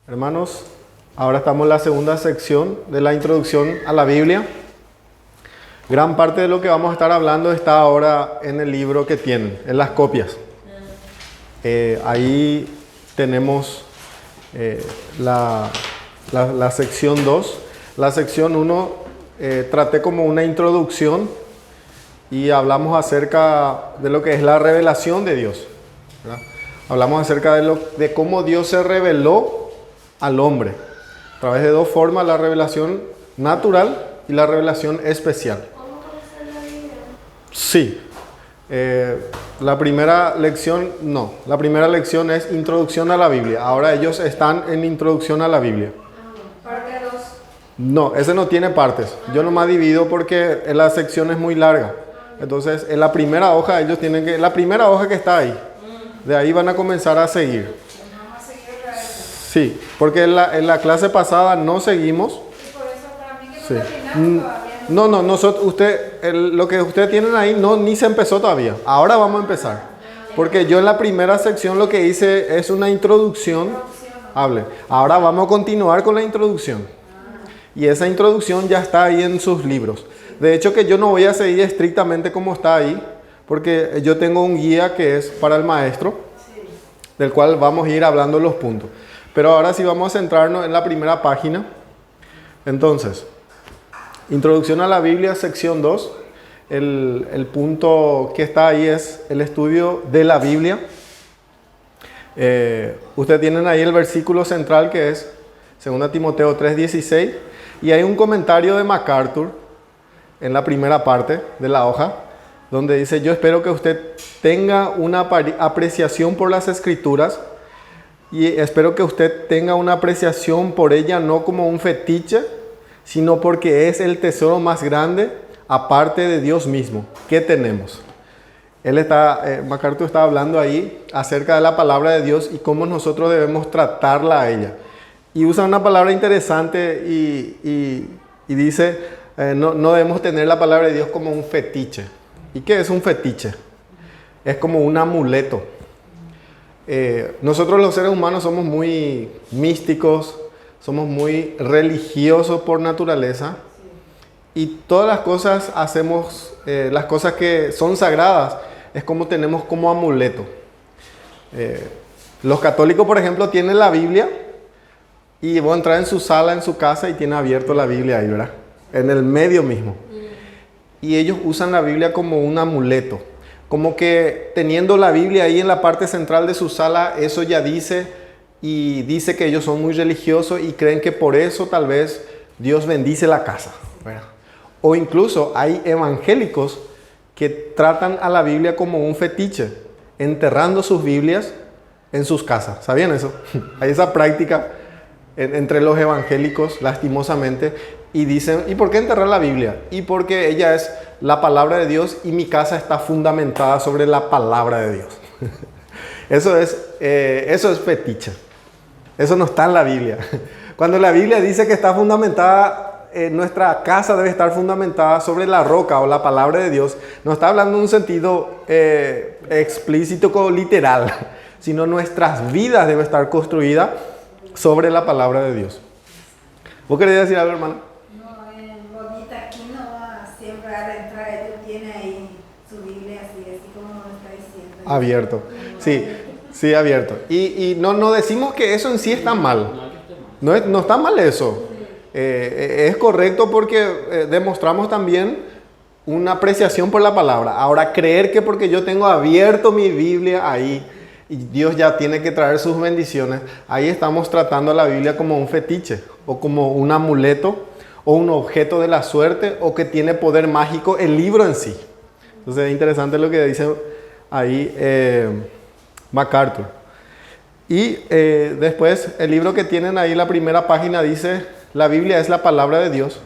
Hermanos, ahora estamos en la segunda sección de la introducción a la Biblia. Gran parte de lo que vamos a estar hablando está ahora en el libro que tienen, en las copias. Ahí tenemos la sección 2. La sección 1 traté como una introducción y hablamos acerca de lo que es la revelación de Dios, ¿verdad? Hablamos acerca de cómo Dios se reveló al hombre a través de dos formas: la revelación natural y la revelación especial. ¿Cómo conocer la Biblia? Sí. La primera lección es introducción a la Biblia. Ahora ellos están en introducción a la Biblia. Parte 2. No, ese no tiene partes. Yo nomás divido porque la sección es muy larga. Entonces, en la primera hoja ellos tienen que... La primera hoja que está ahí, de ahí van a comenzar a seguir. Vamos a seguir otra vez. Sí, porque en la clase pasada no seguimos. Y por eso para mí que no Sí. terminamos todavía. No, nosotros, lo que ustedes tienen ahí ni se empezó todavía. Ahora vamos a empezar. Porque yo en la primera sección lo que hice es una introducción. Hable. Ahora vamos a continuar con la introducción. Y esa introducción ya está ahí en sus libros. De hecho que yo no voy a seguir estrictamente como está ahí, porque yo tengo un guía que es para el maestro, del cual vamos a ir hablando los puntos. Pero ahora sí vamos a centrarnos en la primera página. Entonces, introducción a la Biblia, sección 2. El punto que está ahí es el estudio de la Biblia. Ustedes tienen ahí el versículo central que es 2 Timoteo 3:16. Y hay un comentario de MacArthur en la primera parte de la hoja, donde dice: yo espero que usted tenga una apreciación por las Escrituras y espero que usted tenga una apreciación por ella no como un fetiche, sino porque es el tesoro más grande aparte de Dios mismo que tenemos. MacArthur está hablando ahí acerca de la palabra de Dios y cómo nosotros debemos tratarla a ella. Y usa una palabra interesante y dice, no debemos tener la palabra de Dios como un fetiche. ¿Y qué es un fetiche? Es como un amuleto. Nosotros los seres humanos somos muy místicos, somos muy religiosos por naturaleza. Y todas las cosas hacemos, las cosas que son sagradas, es como tenemos como amuleto. Los católicos, por ejemplo, tienen la Biblia. Y voy a entrar en su sala, en su casa, y tiene abierto la Biblia ahí, ¿verdad? En el medio mismo. Y ellos usan la Biblia como un amuleto. Como que teniendo la Biblia ahí en la parte central de su sala, eso ya dice, y dice que ellos son muy religiosos y creen que por eso tal vez Dios bendice la casa, ¿verdad? O incluso hay evangélicos que tratan a la Biblia como un fetiche, enterrando sus Biblias en sus casas. ¿Sabían eso? Hay esa práctica entre los evangélicos, lastimosamente, y dicen: ¿y por qué enterrar la Biblia? Y porque ella es la palabra de Dios y mi casa está fundamentada sobre la palabra de Dios. Eso es fetiche. Eso no está en la Biblia. Cuando la Biblia dice que está fundamentada, nuestra casa debe estar fundamentada sobre la roca o la palabra de Dios, no está hablando en un sentido explícito o literal, sino nuestras vidas deben estar construidas sobre la palabra de Dios. ¿Vos querés decir algo, hermano? No, en Bonita aquí no va siempre a entrar, él tiene ahí su Biblia así como nos está diciendo. Abierto. Sí, abierto. Y no decimos que eso en sí está mal. No está mal eso. Es correcto porque demostramos también una apreciación por la palabra. Ahora, creer que porque yo tengo abierto mi Biblia ahí, y Dios ya tiene que traer sus bendiciones, ahí estamos tratando a la Biblia como un fetiche, o como un amuleto, o un objeto de la suerte, o que tiene poder mágico el libro en sí. Entonces es interesante lo que dice ahí MacArthur. Y después el libro que tienen ahí, la primera página dice: la Biblia es la palabra de Dios.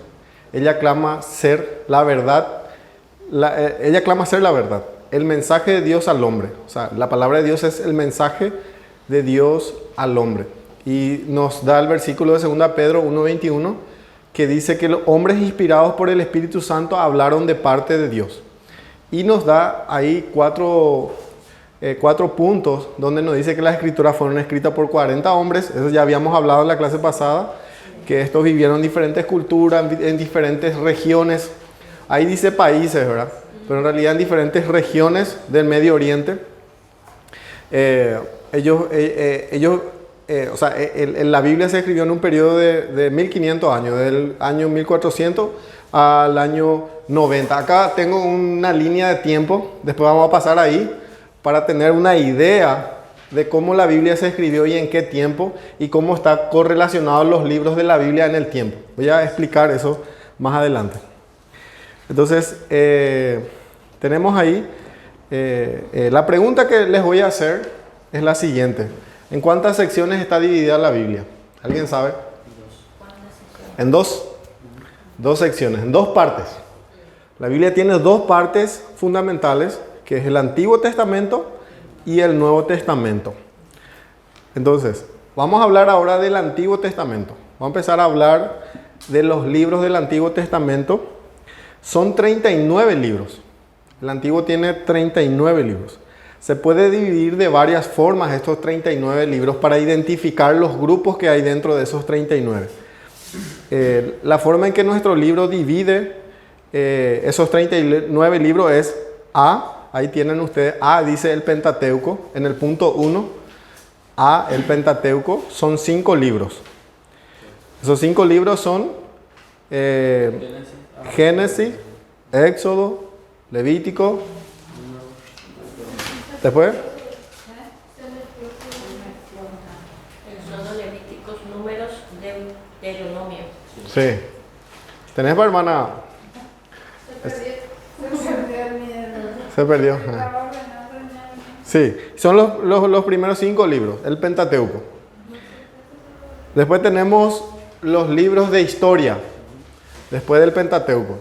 Ella clama ser la verdad. Ella clama ser la verdad. El mensaje de Dios al hombre. O sea, la palabra de Dios es el mensaje de Dios al hombre. Y nos da el versículo de 2 Pedro 1:21, que dice que los hombres inspirados por el Espíritu Santo hablaron de parte de Dios. Y nos da ahí 4 4 puntos donde nos dice que las escrituras fueron escritas por 40 hombres. Eso ya habíamos hablado en la clase pasada, que estos vivieron en diferentes culturas, en diferentes regiones. Ahí dice países, ¿verdad? Pero en realidad en diferentes regiones del Medio Oriente. La Biblia se escribió en un periodo de 1500 años, del año 1400 al año 90. Acá tengo una línea de tiempo, después vamos a pasar ahí, para tener una idea de cómo la Biblia se escribió y en qué tiempo, y cómo está correlacionados los libros de la Biblia en el tiempo. Voy a explicar eso más adelante. Entonces, tenemos ahí, la pregunta que les voy a hacer es la siguiente. ¿En cuántas secciones está dividida la Biblia? ¿Alguien sabe? En dos secciones, en 2 partes. La Biblia tiene 2 partes fundamentales, que es el Antiguo Testamento y el Nuevo Testamento. Entonces, vamos a hablar ahora del Antiguo Testamento. Vamos a empezar a hablar de los libros del Antiguo Testamento. Son 39 libros. El Antiguo tiene 39 libros. Se puede dividir de varias formas estos 39 libros para identificar los grupos que hay dentro de esos 39. La forma en que nuestro libro divide esos 39 libros es A. Ahí tienen ustedes, A dice el Pentateuco, en el punto 1. A, el Pentateuco, son 5 libros. Esos 5 libros son Génesis, Éxodo, Levítico. Después, Éxodo, Levíticos, Números, Deuteronomio. sí. ¿Tenés para hermana? Se perdió. Sí, son los primeros 5 libros, el Pentateuco. Después tenemos los libros de historia, después del Pentateuco.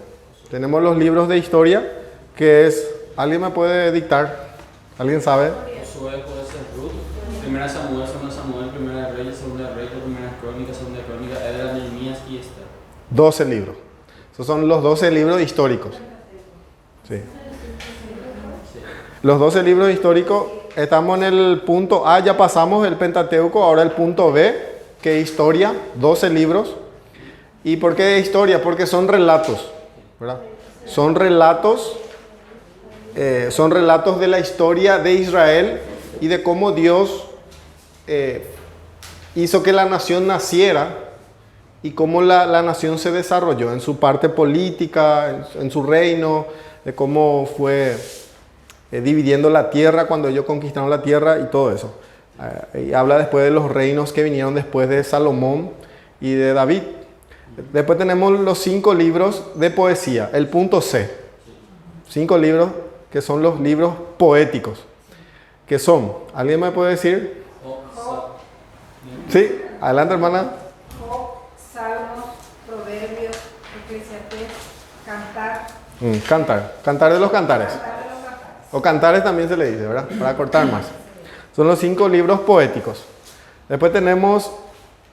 Tenemos los libros de historia, que es... ¿Alguien me puede dictar? ¿Alguien sabe? Josué puede ser Ruth, Primera Samuel, Segunda Samuel, Primera de Reyes, Segunda de Reyes, Primera Crónica, Segunda de Crónica, Edras, Nehemías y Esther. 12 libros. Esos son los 12 libros históricos. Sí. Los 12 libros históricos, estamos en el punto A, ya pasamos el Pentateuco, ahora el punto B, que es historia, 12 libros. ¿Y por qué historia? Porque son relatos, ¿verdad? Son relatos de la historia de Israel y de cómo Dios hizo que la nación naciera y cómo la nación se desarrolló en su parte política, en su reino, de cómo fue dividiendo la tierra cuando ellos conquistaron la tierra y todo eso. Y habla después de los reinos que vinieron después de Salomón y de David. Después tenemos los 5 libros de poesía, el punto C. 5 libros que son los libros poéticos. ¿Qué son? ¿Alguien me puede decir? Sí, adelante hermana. Job, Salmos, Proverbios, Eclesiastés, Cantar. Cantar de los cantares. Cantar de los cantares. O cantares también se le dice, ¿verdad? Para cortar más. Son los 5 libros poéticos. Después tenemos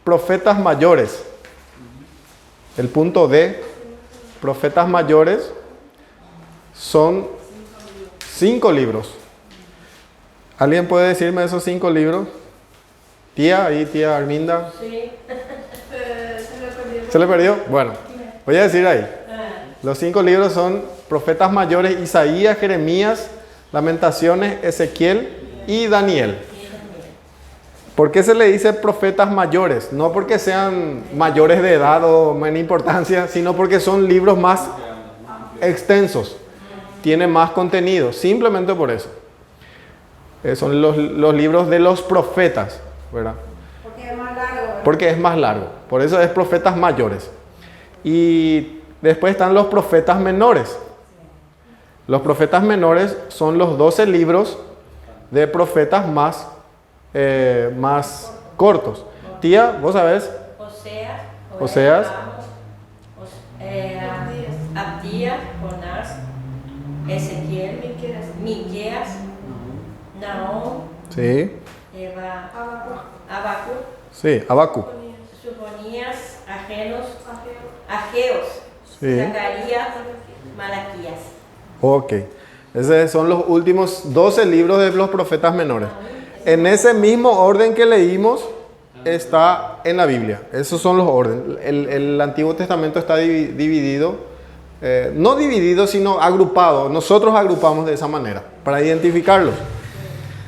profetas mayores. El punto D, profetas mayores, son 5 libros. ¿Alguien puede decirme esos 5 libros? Tía Arminda. Sí. ¿Se le perdió? Bueno, voy a decir ahí. Los 5 libros son profetas mayores: Isaías, Jeremías, Lamentaciones, Ezequiel y Daniel. ¿Por qué se le dice profetas mayores? No porque sean mayores de edad o en importancia, sino porque son libros más extensos. Tienen más contenido, simplemente por eso. Son los libros de los profetas, ¿verdad? Porque es más largo, ¿verdad? Porque es más largo. Por eso es profetas mayores. Y después están los profetas menores. Los profetas menores son los 12 libros de profetas más cortos. Tía, ¿vos sabés? Oseas, Oseas. Abdías, Jonás, Ezequiel, Miqueas, Nahum, Sí. Habacuc, Sí, Habacuc. Sofonías, Ageos, Sí. Zacarías, Malaquías. Ok. Esos son los últimos 12 libros de los profetas menores. En ese mismo orden que leímos está en la Biblia. Esos son los órdenes. El Antiguo Testamento está dividido, no dividido, sino agrupado. Nosotros agrupamos de esa manera para identificarlos.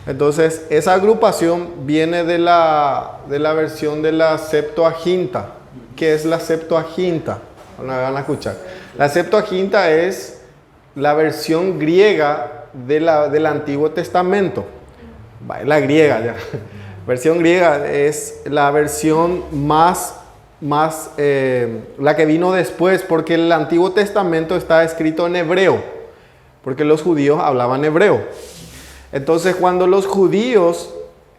Entonces, esa agrupación viene de la versión de la Septuaginta. ¿Qué es la Septuaginta? Bueno, van a escuchar. La Septuaginta es la versión griega del Antiguo Testamento. La griega ya. Versión griega es la versión más la que vino después, porque el Antiguo Testamento está escrito en hebreo, porque los judíos hablaban hebreo. Entonces, cuando los judíos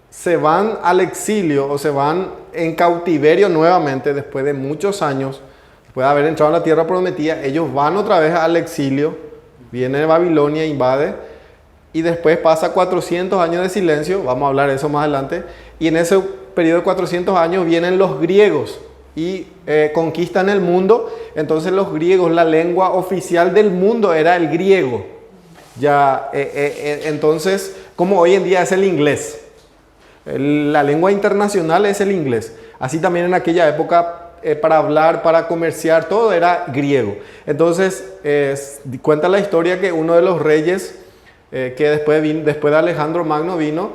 se van al exilio o se van en cautiverio nuevamente, después de muchos años, después de haber entrado en la tierra prometida, ellos van otra vez al exilio, viene Babilonia, invade, y después pasa 400 años de silencio, vamos a hablar de eso más adelante, y en ese periodo de 400 años vienen los griegos y conquistan el mundo. Entonces los griegos, la lengua oficial del mundo era el griego. Entonces, como hoy en día es el inglés, la lengua internacional es el inglés. Así también en aquella época, para hablar, para comerciar, todo era griego. Entonces, cuenta la historia que uno de los reyes, que después de Alejandro Magno vino,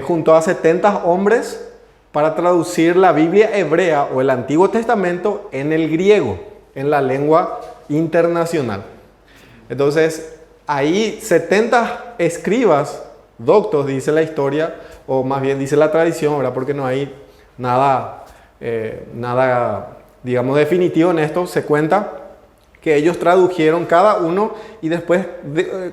juntó a 70 hombres para traducir la Biblia hebrea o el Antiguo Testamento en el griego, en la lengua internacional. Entonces, ahí 70 escribas, doctos, dice la historia, o más bien dice la tradición, ¿verdad? Porque no hay nada, digamos, definitivo en esto. Se cuenta que ellos tradujeron cada uno y después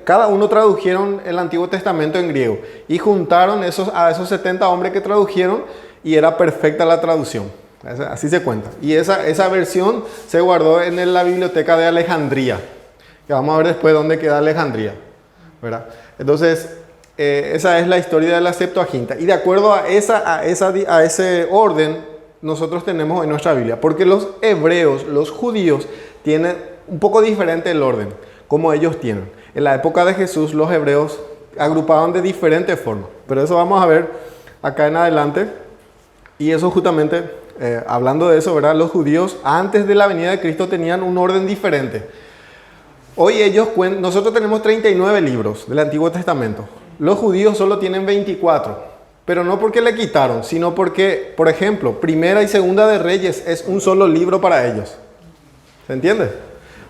cada uno tradujeron el Antiguo Testamento en griego y juntaron a esos 70 hombres que tradujeron y era perfecta la traducción. Así se cuenta. Y esa versión se guardó en la biblioteca de Alejandría, que vamos a ver después dónde queda Alejandría, ¿verdad? Entonces, esa es la historia de la Septuaginta. Y de acuerdo a ese orden, nosotros tenemos en nuestra Biblia, porque los hebreos, los judíos, tienen un poco diferente el orden, como ellos tienen. En la época de Jesús, los hebreos agrupaban de diferentes formas, pero eso vamos a ver acá en adelante. Y eso justamente, hablando de eso, ¿verdad? Los judíos antes de la venida de Cristo tenían un orden diferente. Hoy nosotros tenemos 39 libros del Antiguo Testamento. Los judíos solo tienen 24, pero no porque le quitaron, sino porque, por ejemplo, Primera y Segunda de Reyes es un solo libro para ellos. ¿Se entiende?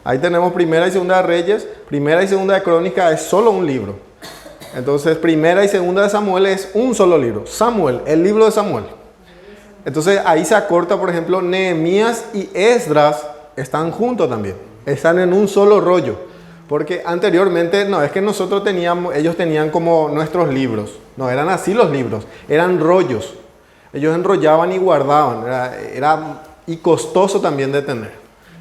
Ahí tenemos Primera y Segunda de Reyes, Primera y Segunda de Crónicas es solo un libro. Entonces, Primera y Segunda de Samuel es un solo libro. Samuel, el libro de Samuel. Entonces, ahí se acorta, por ejemplo, Nehemías y Esdras están juntos también. Están en un solo rollo. Porque anteriormente, no, es que ellos tenían como nuestros libros. No, eran así los libros. Eran rollos. Ellos enrollaban y guardaban. Era y costoso también de tener.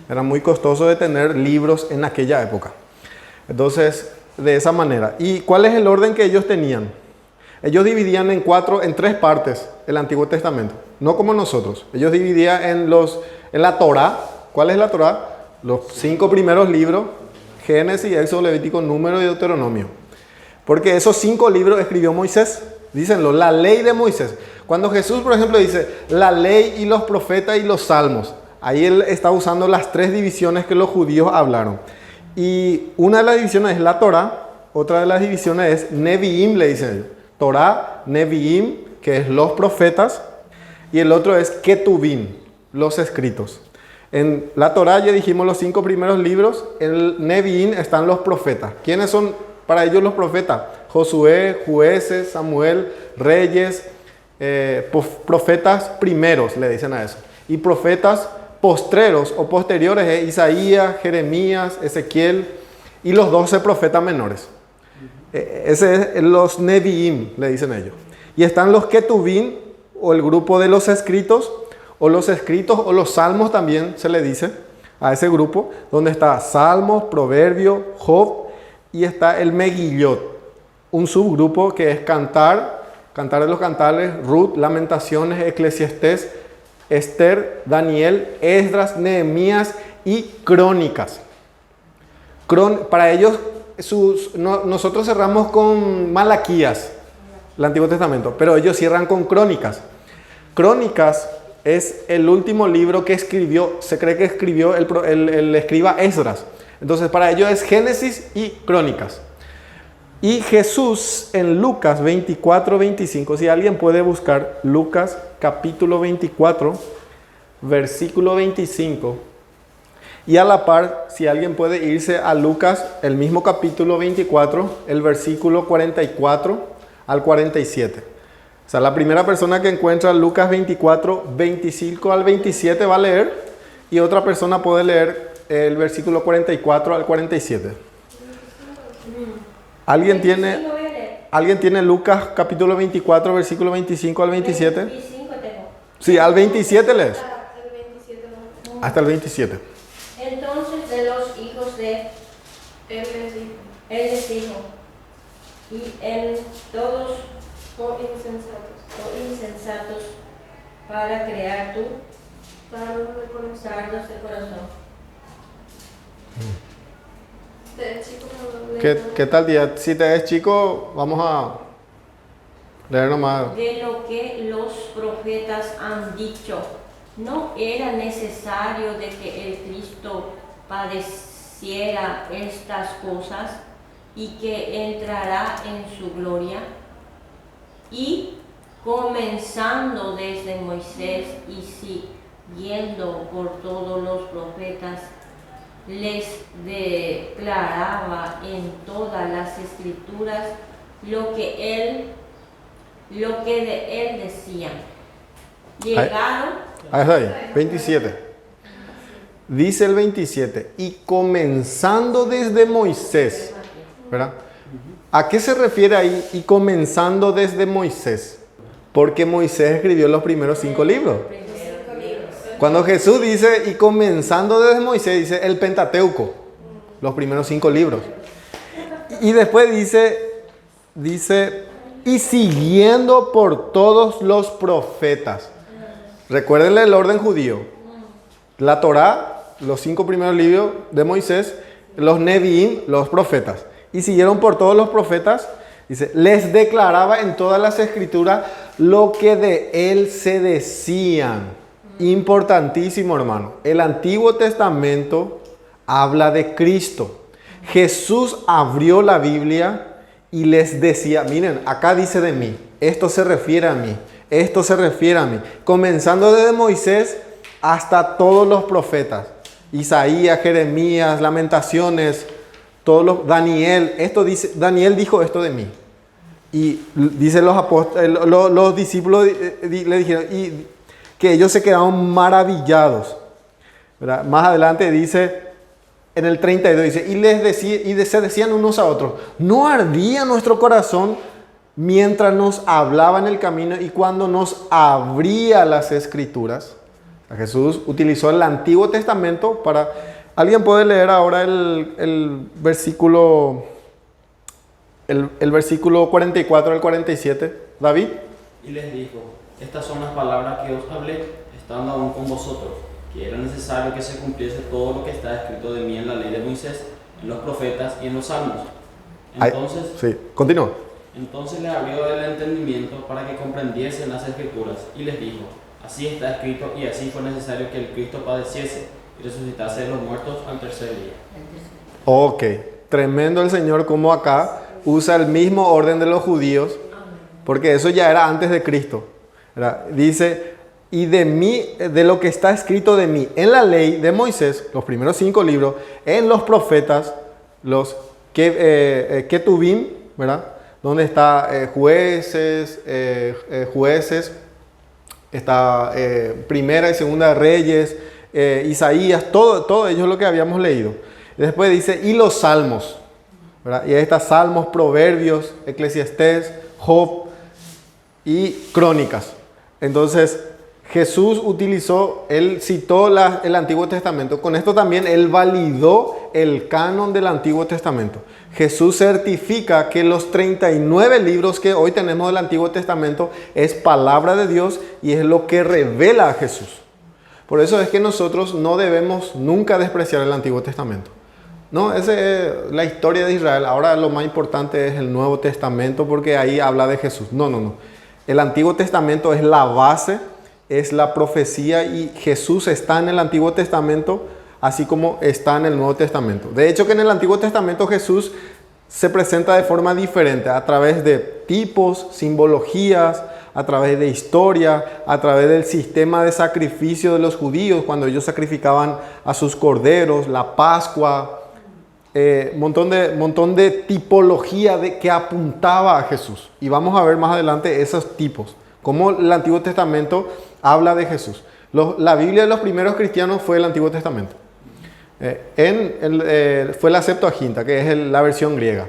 Era muy costoso de tener libros en aquella época. Entonces, de esa manera. ¿Y cuál es el orden que ellos tenían? Ellos dividían en 3 partes el Antiguo Testamento. No como nosotros. Ellos dividían en la Torá. ¿Cuál es la Torá? Los 5 primeros libros. Génesis, Éxodo, Levítico, Número y Deuteronomio. Porque esos 5 libros escribió Moisés. Dícenlo, la ley de Moisés. Cuando Jesús, por ejemplo, dice la ley y los profetas y los salmos. Ahí él está usando las 3 divisiones que los judíos hablaron. Y una de las divisiones es la Torá, otra de las divisiones es Neviim, le dicen ellos. Torá, Neviim, que es los profetas, y el otro es Ketuvim, los escritos. En la Torá ya dijimos los 5 primeros libros, en el Neviim están los profetas. ¿Quiénes son para ellos los profetas? Josué, Jueces, Samuel, Reyes, profetas primeros, le dicen a eso. Y profetas postreros o posteriores, Isaías, Jeremías, Ezequiel y los 12 profetas menores. Ese es los Neviim, le dicen ellos. Y están los Ketuvim, o el grupo de los escritos, o los salmos también se le dice a ese grupo, donde está Salmos, Proverbios, Job, y está el Megillot, un subgrupo que es Cantar de los Cantares, Ruth, Lamentaciones, Eclesiastés, Esther, Daniel, Esdras, Nehemías y Crónicas. Para ellos, nosotros cerramos con Malaquías, el Antiguo Testamento, pero ellos cierran con Crónicas. Crónicas es el último libro que escribió, se cree que escribió el escriba Esdras. Entonces para ellos es Génesis y Crónicas. Y Jesús en Lucas 24, 25, si alguien puede buscar Lucas capítulo 24, versículo 25. Y a la par, si alguien puede irse a Lucas, el mismo capítulo 24, el versículo 44 al 47. O sea, la primera persona que encuentra Lucas 24, 25 al 27 va a leer, y otra persona puede leer el versículo 44 al 47. ¿Alguien tiene Lucas capítulo 24, versículo 25 al 27? 25 tengo. Sí, al 27 lees. Hasta el 27 no. Hasta el 27. Entonces de los hijos de Él les dijo, él les dijo, y en todos oh insensatos, insensatos para crear tú tardos de corazón. sardos de corazón. De chico no lo ¿Qué tal día? Si te ves chico, vamos a leer nomás. De lo que los profetas han dicho, ¿no era necesario de que el Cristo padeciera estas cosas y que entrará en su gloria? Y comenzando desde Moisés y siguiendo por todos los profetas, les declaraba en todas las escrituras lo que de él decían. Llegaron, Ahí, 27. Dice el 27, y comenzando desde Moisés, ¿verdad? ¿A qué se refiere ahí y comenzando desde Moisés? Porque Moisés escribió los primeros 5 libros. Cuando Jesús dice, y comenzando desde Moisés, dice el Pentateuco, los primeros 5 libros. Y después dice, y siguiendo por todos los profetas. Recuérdenle el orden judío. La Torá, los 5 primeros libros de Moisés, los Nevi'im, los profetas. Y siguieron por todos los profetas. Dice, les declaraba en todas las escrituras lo que de él se decían. Importantísimo, hermano. El Antiguo Testamento habla de Cristo. Jesús abrió la Biblia y les decía, miren, acá dice de mí, esto se refiere a mí, esto se refiere a mí. Comenzando desde Moisés hasta todos los profetas. Isaías, Jeremías, Lamentaciones, Daniel, Daniel dijo esto de mí. Y dice los discípulos le dijeron, y que ellos se quedaron maravillados, ¿verdad? Más adelante dice, en el 32 dice, se decían unos a otros, ¿no ardía nuestro corazón mientras nos hablaba en el camino y cuando nos abría las escrituras? Jesús utilizó el Antiguo Testamento para... ¿Alguien puede leer ahora el versículo 44 al 47? David. Y les dijo, estas son las palabras que os hablé, estando aún con vosotros, que era necesario que se cumpliese todo lo que está escrito de mí en la ley de Moisés, en los profetas y en los salmos. Entonces, sí, continúa. Entonces les abrió el entendimiento para que comprendiesen las escrituras, y les dijo, así está escrito, y así fue necesario que el Cristo padeciese y resucitase de los muertos al tercer día. Ok, tremendo el Señor como acá usa el mismo orden de los judíos, porque eso ya era antes de Cristo. Dice, y de mí, de lo que está escrito de mí en la ley de Moisés, los primeros 5 libros, en los profetas, los Ketubim, ¿verdad? Donde está jueces, está Primera y Segunda Reyes, Isaías, todo ello es lo que habíamos leído. Y después dice, y los salmos, ¿verdad? Y ahí está Salmos, Proverbios, Eclesiastés, Job y Crónicas. Entonces, Jesús él citó el Antiguo Testamento. Con esto también él validó el canon del Antiguo Testamento. Jesús certifica que los 39 libros que hoy tenemos del Antiguo Testamento es palabra de Dios y es lo que revela a Jesús. Por eso es que nosotros no debemos nunca despreciar el Antiguo Testamento. No, esa es la historia de Israel. Ahora lo más importante es el Nuevo Testamento porque ahí habla de Jesús. No, no, no. El Antiguo Testamento es la base, es la profecía y Jesús está en el Antiguo Testamento así como está en el Nuevo Testamento. De hecho que en el Antiguo Testamento Jesús se presenta de forma diferente a través de tipos, simbologías, a través de historia, a través del sistema de sacrificio de los judíos cuando ellos sacrificaban a sus corderos, la Pascua, montón de tipología que apuntaba a Jesús. Y vamos a ver más adelante esos tipos, cómo el Antiguo Testamento habla de Jesús. La Biblia de los primeros cristianos fue el Antiguo Testamento. Fue la Septuaginta, que es la versión griega.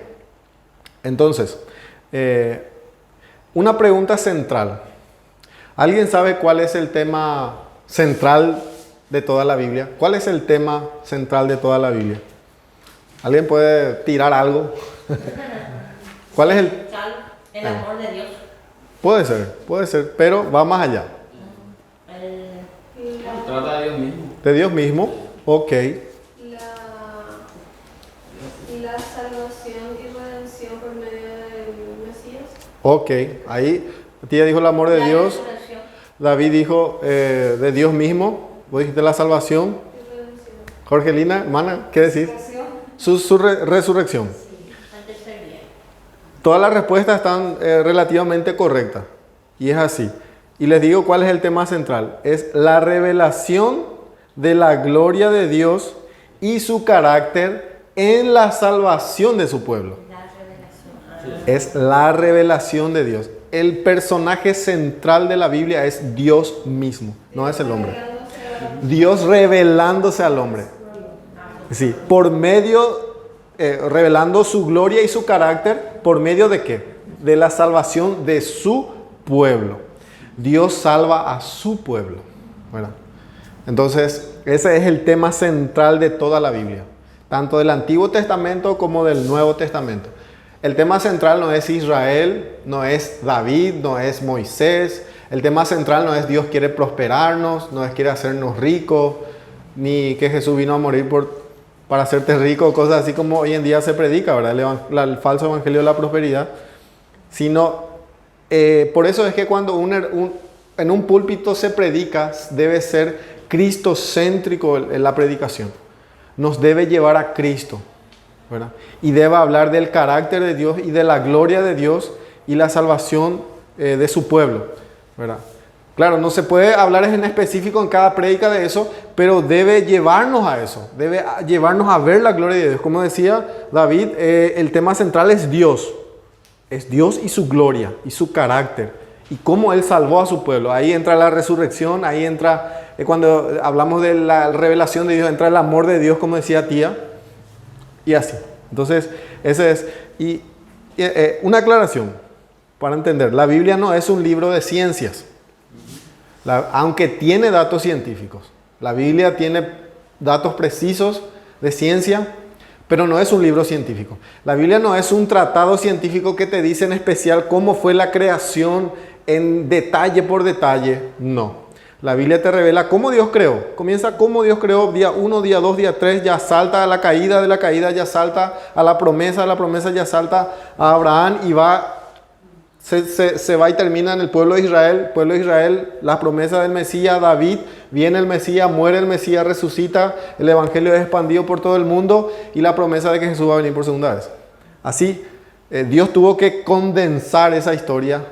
Entonces, una pregunta central. ¿Alguien sabe cuál es el tema central de toda la Biblia? ¿Cuál es el tema central de toda la Biblia? ¿Alguien puede tirar algo? ¿Cuál es El amor de Dios. Puede ser, pero va más allá. Trata de Dios mismo. De Dios mismo, ok. La salvación y redención por medio del Mesías. Ok, ahí tía dijo el amor de La Dios, resurrección. David dijo de Dios mismo, vos dijiste la salvación. Y redención. Jorgelina, hermana, ¿qué decís? Su resurrección. Al tercer día. Todas las respuestas están relativamente correctas y es así. Y les digo cuál es el tema central. Es la revelación de la gloria de Dios y su carácter en la salvación de su pueblo. La revelación. Es la revelación de Dios. El personaje central de la Biblia es Dios mismo, no es el hombre. Dios revelándose al hombre. Sí, por medio, revelando su gloria y su carácter, ¿por medio de qué? De la salvación de su pueblo. Dios salva a su pueblo, ¿verdad? Entonces, ese es el tema central de toda la Biblia, tanto del Antiguo Testamento como del Nuevo Testamento. El tema central no es Israel, no es David, no es Moisés. El tema central no es Dios quiere prosperarnos, no es quiere hacernos ricos, ni que Jesús vino a morir para hacerte rico, cosas así como hoy en día se predica, ¿verdad? El falso evangelio de la prosperidad. Sino, por eso es que cuando en un púlpito se predica, debe ser cristocéntrico en la predicación. Nos debe llevar a Cristo, ¿verdad? Y debe hablar del carácter de Dios y de la gloria de Dios y la salvación de su pueblo, ¿verdad? Claro, no se puede hablar en específico en cada prédica de eso, pero debe llevarnos a eso, debe llevarnos a ver la gloria de Dios. Como decía David, el tema central es Dios y su gloria y su carácter y cómo Él salvó a su pueblo. Ahí entra la resurrección, ahí entra, cuando hablamos de la revelación de Dios, entra el amor de Dios, como decía tía, y así. Entonces, ese es. Y una aclaración para entender, la Biblia no es un libro de ciencias. Aunque tiene datos científicos, la Biblia tiene datos precisos de ciencia, pero no es un libro científico. La Biblia no es un tratado científico que te dice en especial cómo fue la creación en detalle por detalle. No. La Biblia te revela cómo Dios creó. Comienza cómo Dios creó, día 1, día 2, día 3, ya salta a la caída, de la caída ya salta a la promesa, de la promesa ya salta a Abraham y va... Se va y termina en el pueblo de Israel, la promesa del Mesías, David, viene el Mesías, muere el Mesías, resucita, el Evangelio es expandido por todo el mundo y la promesa de que Jesús va a venir por segunda vez. Así, Dios tuvo que condensar esa historia,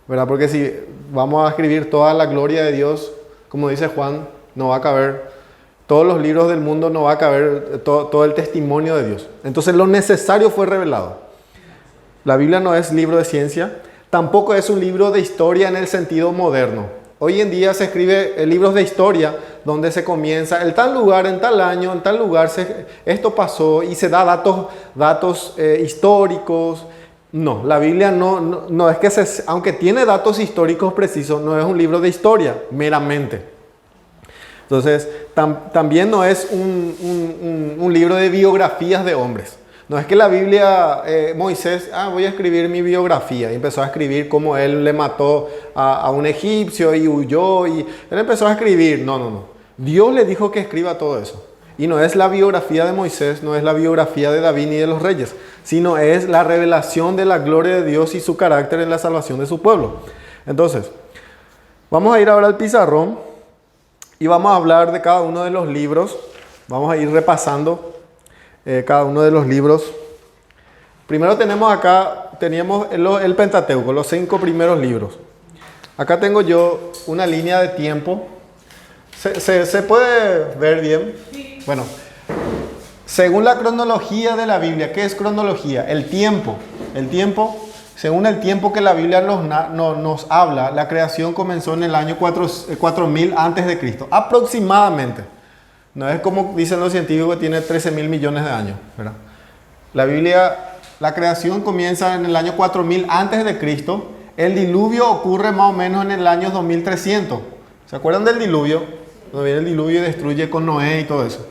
¿verdad? Porque si vamos a escribir toda la gloria de Dios, como dice Juan, no va a caber, todos los libros del mundo no va a caber todo el testimonio de Dios. Entonces lo necesario fue revelado. La Biblia no es libro de ciencia, tampoco es un libro de historia en el sentido moderno. Hoy en día se escribe libros de historia donde se comienza en tal lugar, en tal año, en tal lugar, esto pasó y se da datos históricos. No, la Biblia no es que aunque tiene datos históricos precisos, no es un libro de historia meramente. Entonces, también no es un libro de biografías de hombres. No es que la Biblia, Moisés, voy a escribir mi biografía. Y empezó a escribir cómo él le mató a un egipcio y huyó. Y él empezó a escribir. No. Dios le dijo que escriba todo eso. Y no es la biografía de Moisés, no es la biografía de David ni de los reyes, sino es la revelación de la gloria de Dios y su carácter en la salvación de su pueblo. Entonces, vamos a ir ahora al pizarrón y vamos a hablar de cada uno de los libros. Vamos a ir repasando cada uno de los libros. Primero teníamos el Pentateuco, los 5 primeros libros. Acá tengo yo una línea de tiempo. ¿Se puede ver bien? Bueno, según la cronología de la Biblia, ¿qué es cronología? El tiempo. Según el tiempo que la Biblia nos habla, la creación comenzó en el año 4000 antes de Cristo, aproximadamente. No es como dicen los científicos que tiene 13.000 millones de años, ¿verdad? La Biblia, la creación comienza en el año 4000 antes de Cristo. El diluvio ocurre más o menos en el año 2300. ¿Se acuerdan del diluvio? Cuando viene el diluvio y destruye con Noé y todo eso.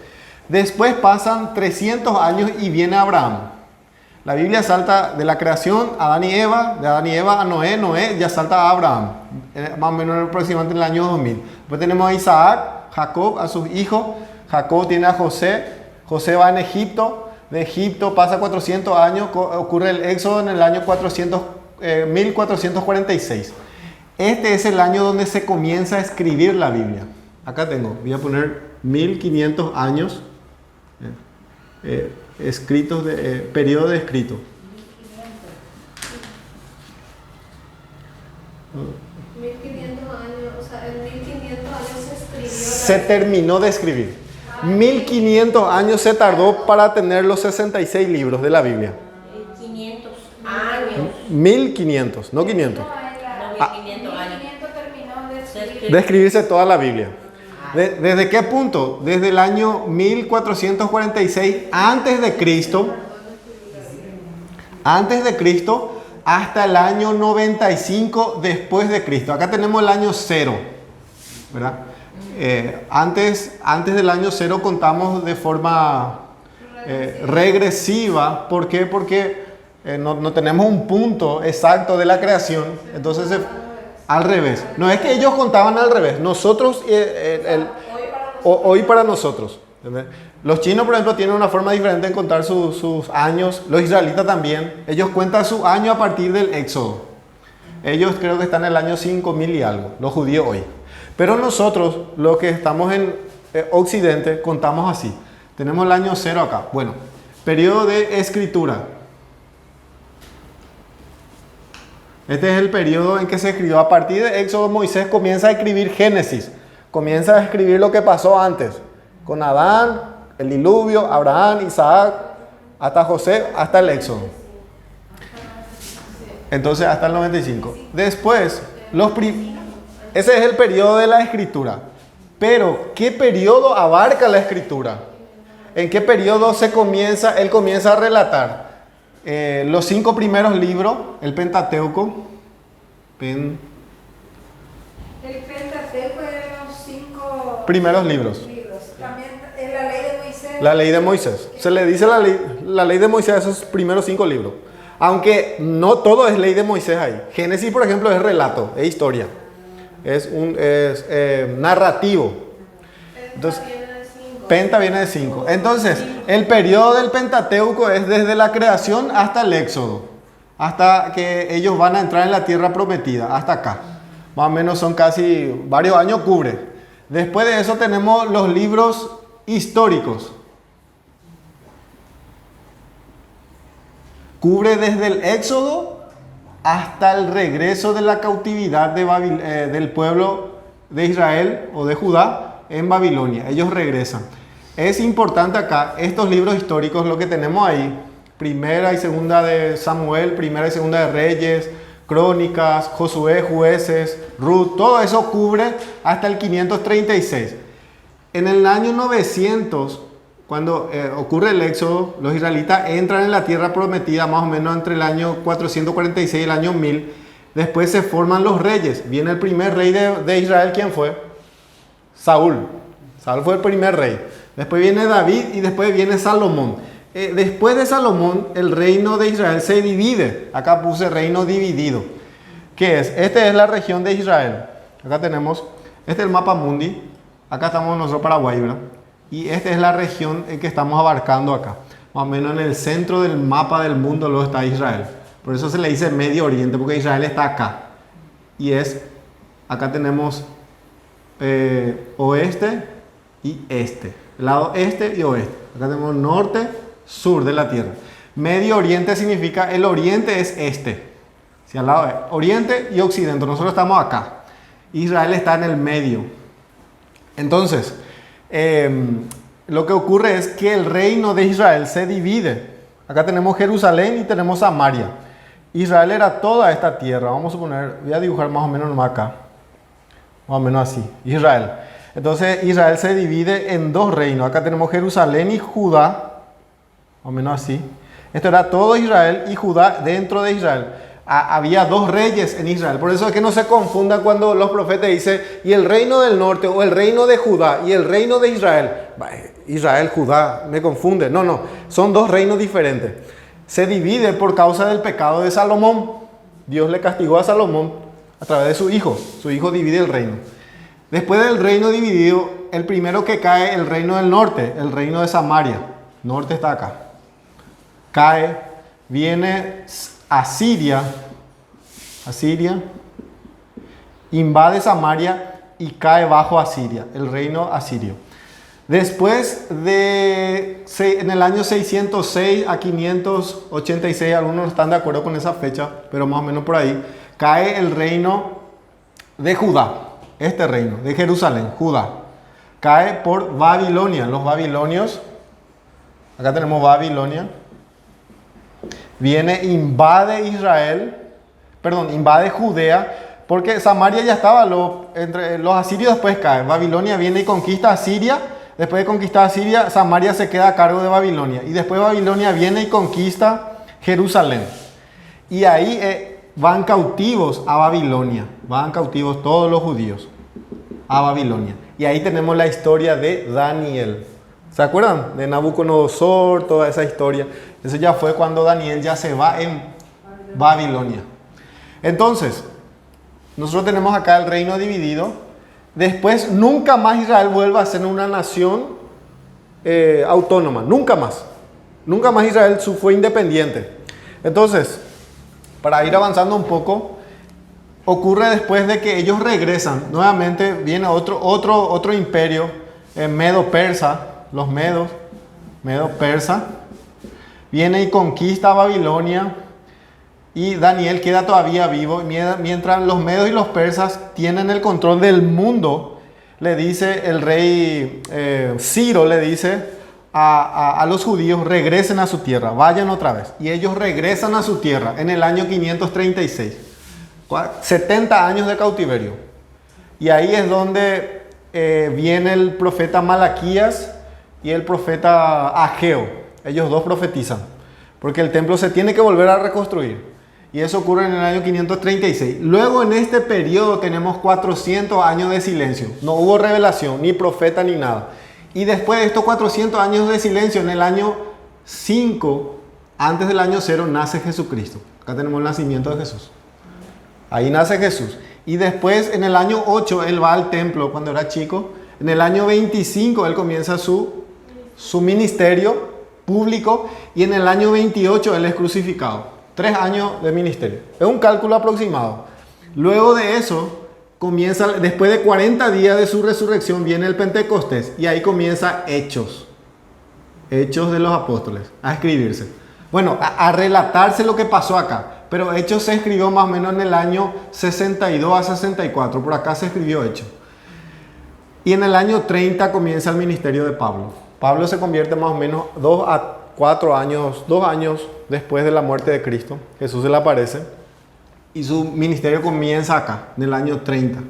Después pasan 300 años y viene Abraham. La Biblia salta de la creación a Adán y Eva, de Adán y Eva a Noé, Noé ya salta a Abraham, más o menos aproximadamente en el año 2000. Después tenemos a Isaac, Jacob, a sus hijos. Jacob tiene a José, José va en Egipto, de Egipto pasa 400 años, ocurre el éxodo en el año 1446. Este es el año donde se comienza a escribir la Biblia. Acá tengo, voy a poner 1500 años escritos, periodo de escrito. 1500 años, o sea, en 1500 años se escribió. Se terminó de escribir. 1500 años se tardó para tener los 66 libros de la Biblia. 500 años. 1500, no 500. No, 1500 años. terminó de escribir. De escribirse toda la Biblia. ¿Desde qué punto? Desde el año 1446 antes de Cristo hasta el año 95 después de Cristo. Acá tenemos el año 0, ¿verdad? Antes del año 0 contamos de forma regresiva. ¿Por qué? Porque no tenemos un punto exacto de la creación. Entonces al revés. No es que ellos contaban al revés. Nosotros, hoy para nosotros. ¿Entendés? Los chinos, por ejemplo, tienen una forma diferente de contar sus años. Los israelitas también. Ellos cuentan su año a partir del éxodo. Ellos creo que están en el año 5000 y algo. Los judíos hoy. Pero nosotros, los que estamos en Occidente, contamos así. Tenemos el año 0 acá. Bueno, periodo de escritura. Este es el periodo en que se escribió. A partir de Éxodo, Moisés comienza a escribir Génesis. Comienza a escribir lo que pasó antes. Con Adán, el diluvio, Abraham, Isaac, hasta José, hasta el Éxodo. Entonces, hasta el 95. Después, ese es el periodo de la escritura. Pero, ¿qué periodo abarca la escritura? ¿En qué periodo él comienza a relatar? Los 5 primeros libros, el Pentateuco. El Pentateuco eran los 5 primeros libros. También es la ley de Moisés. La ley de Moisés. Se le dice la ley de Moisés a esos primeros 5 libros. Aunque no todo es ley de Moisés ahí. Génesis, por ejemplo, es relato, es historia. Es narrativo. Entonces, Penta viene de 5. Entonces, el periodo del Pentateuco es desde la creación hasta el Éxodo. Hasta que ellos van a entrar en la tierra prometida. Hasta acá. Más o menos son casi varios años cubre. Después de eso tenemos los libros históricos. Cubre desde el Éxodo hasta el regreso de la cautividad del pueblo de Israel o de Judá en Babilonia. Ellos regresan. Es importante acá, estos libros históricos, lo que tenemos ahí, primera y segunda de Samuel, primera y segunda de Reyes, Crónicas, Josué, Jueces, Ruth, todo eso cubre hasta el 536. En el año 900, cuando ocurre el Éxodo, los israelitas entran en la tierra prometida más o menos entre el año 446 y el año 1000. Después se forman los reyes. Viene el primer rey de Israel, ¿quién fue? Saúl. Saúl fue el primer rey. Después viene David y después viene Salomón. Después de Salomón, el reino de Israel se divide. Acá puse reino dividido. ¿Qué es? Esta es la región de Israel. Acá tenemos, este es el mapa mundi. Acá estamos nosotros, Paraguay, ¿verdad? Y esta es la región en que estamos abarcando acá. Más o menos en el centro del mapa del mundo luego está Israel. Por eso se le dice Medio Oriente, porque Israel está acá. Y acá tenemos oeste y este. El lado este y oeste. Acá tenemos norte, sur de la tierra. Medio Oriente significa, el oriente es este. Si al lado es oriente y occidente. Nosotros estamos acá. Israel está en el medio. Entonces, lo que ocurre es que el reino de Israel se divide. Acá tenemos Jerusalén y tenemos Samaria. Israel era toda esta tierra. Vamos a suponer, voy a dibujar más o menos nomás acá. Más o menos así. Israel. Entonces Israel se divide en dos reinos. Acá tenemos Jerusalén y Judá. Más o menos así. Esto era todo Israel y Judá dentro de Israel. Había dos reyes en Israel. Por eso es que no se confunda cuando los profetas dicen y el reino del norte o el reino de Judá y el reino de Israel. Israel, Judá, me confunde. No, son dos reinos diferentes. Se divide por causa del pecado de Salomón. Dios le castigó a Salomón a través de su hijo. Su hijo divide el reino. Después del reino dividido, el primero que cae, el reino del norte, el reino de Samaria. Norte está acá. Cae, viene Asiria, invade Samaria y cae bajo Asiria, el reino asirio. Después en el año 606 a 586, algunos no están de acuerdo con esa fecha, pero más o menos por ahí, cae el reino de Judá, este reino, de Jerusalén, Judá. Cae por Babilonia, los babilonios, acá tenemos Babilonia. Viene, invade Judea, porque Samaria ya estaba, entre los asirios después caen. Babilonia viene y conquista a Siria, después de conquistar a Siria, Samaria se queda a cargo de Babilonia. Y después Babilonia viene y conquista Jerusalén. Y ahí van cautivos a Babilonia, van cautivos todos los judíos a Babilonia. Y ahí tenemos la historia de Daniel. ¿Se acuerdan? De Nabucodonosor, toda esa historia. Eso ya fue cuando Daniel ya se va en Babilonia. Entonces, nosotros tenemos acá el reino dividido. Después, nunca más Israel vuelve a ser una nación autónoma. Nunca más. Nunca más Israel fue independiente. Entonces, para ir avanzando un poco, ocurre después de que ellos regresan. Nuevamente viene otro imperio, medo-persa. Los medo-persa, viene y conquista a Babilonia y Daniel queda todavía vivo. Mientras los medos y los persas tienen el control del mundo, le dice el rey Ciro, le dice a los judíos, regresen a su tierra, vayan otra vez. Y ellos regresan a su tierra en el año 536, 70 años de cautiverio. Y ahí es donde viene el profeta Malaquías y el profeta Ageo. Ellos dos profetizan, porque el templo se tiene que volver a reconstruir. Y eso ocurre en el año 536. Luego en este periodo tenemos 400 años de silencio. No hubo revelación, ni profeta, ni nada. Y después de estos 400 años de silencio, en el año 5, antes del año 0, nace Jesucristo. Acá tenemos el nacimiento de Jesús. Ahí nace Jesús. Y después, en el año 8, él va al templo cuando era chico. En el año 25, él comienza su ministerio público. Y en el año 28, él es crucificado. 3 años de ministerio. Es un cálculo aproximado. Luego de eso, comienza, después de 40 días de su resurrección, viene el Pentecostés. Y ahí comienza Hechos. Hechos de los apóstoles. A escribirse. Bueno, a relatarse lo que pasó acá. Pero Hechos se escribió más o menos en el año 62 a 64. Por acá se escribió Hechos. Y en el año 30 comienza el ministerio de Pablo. Pablo se convierte más o menos 2 a 4 años, 2 años después de la muerte de Cristo. Jesús se le aparece. Y su ministerio comienza acá, en el año 30.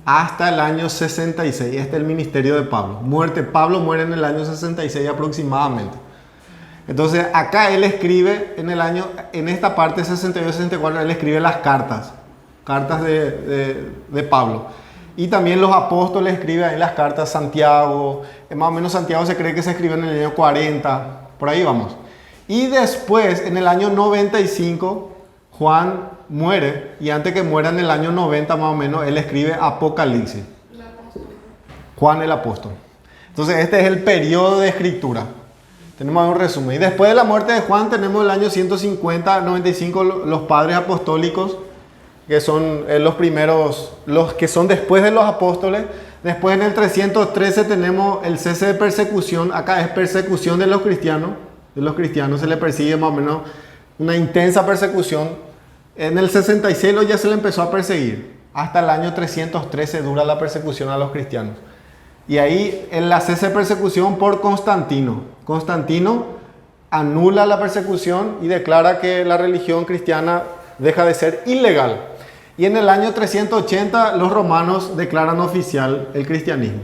Hasta el año 66. Este es el ministerio de Pablo. Pablo muere en el año 66 aproximadamente. Entonces acá él escribe en esta parte 62-64, él escribe las cartas de Pablo. Y también los apóstoles escriben ahí las cartas. Santiago, más o menos Santiago se cree que se escribió en el año 40, por ahí vamos. Y después, en el año 95, Juan muere, y antes que muera en el año 90 más o menos, él escribe Apocalipsis. Juan el apóstol. Entonces este es el periodo de escritura. Tenemos un resumen. Y después de la muerte de Juan tenemos el año 150-95 los padres apostólicos, que son los primeros, los que son después de los apóstoles. Después en el 313 tenemos el cese de persecución. Acá es persecución de los cristianos. De los cristianos se le persigue más o menos una intensa persecución. En el 66 ya se le empezó a perseguir. Hasta el año 313 dura la persecución a los cristianos. Y ahí en la cese de persecución por Constantino. Constantino anula la persecución y declara que la religión cristiana deja de ser ilegal. Y en el año 380 los romanos declaran oficial el cristianismo.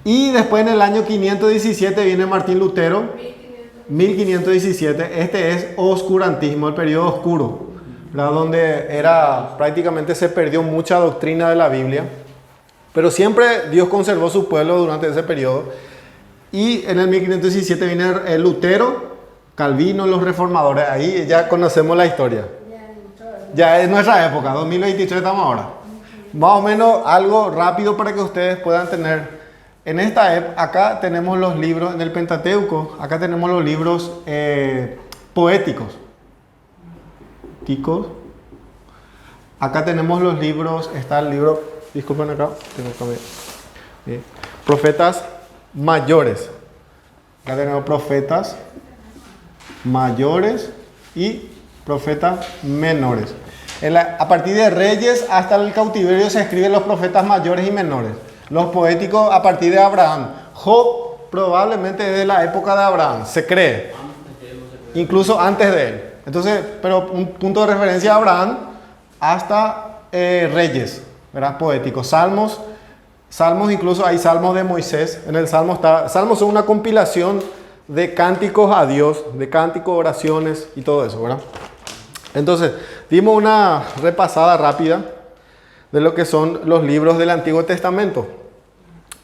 Y después en el año 517 viene Martín Lutero. 1517. Este es oscurantismo, el periodo oscuro, ¿verdad? Donde prácticamente se perdió mucha doctrina de la Biblia. Pero siempre Dios conservó su pueblo durante ese periodo. Y en el 1517 viene Lutero, Calvino, los reformadores. Ahí ya conocemos la historia. Ya es nuestra época, 2023 estamos ahora. Más o menos algo rápido para que ustedes puedan tener. En esta época, acá tenemos los libros, en el Pentateuco, acá tenemos los libros poéticos. Acá tenemos los libros, está el libro, disculpen acá, tengo que cambiar. Profetas mayores. Acá tenemos profetas mayores y profetas menores. A partir de Reyes hasta el cautiverio se escriben los profetas mayores y menores. Los poéticos a partir de Abraham. Job probablemente es de la época de Abraham, se cree. Incluso antes de él. Entonces, pero un punto de referencia a Abraham hasta Reyes, ¿verdad? Poéticos. Salmos, incluso hay salmos de Moisés. En el salmos son una compilación de cánticos a Dios, de cánticos, oraciones y todo eso, ¿verdad? Entonces, dimos una repasada rápida de lo que son los libros del Antiguo Testamento.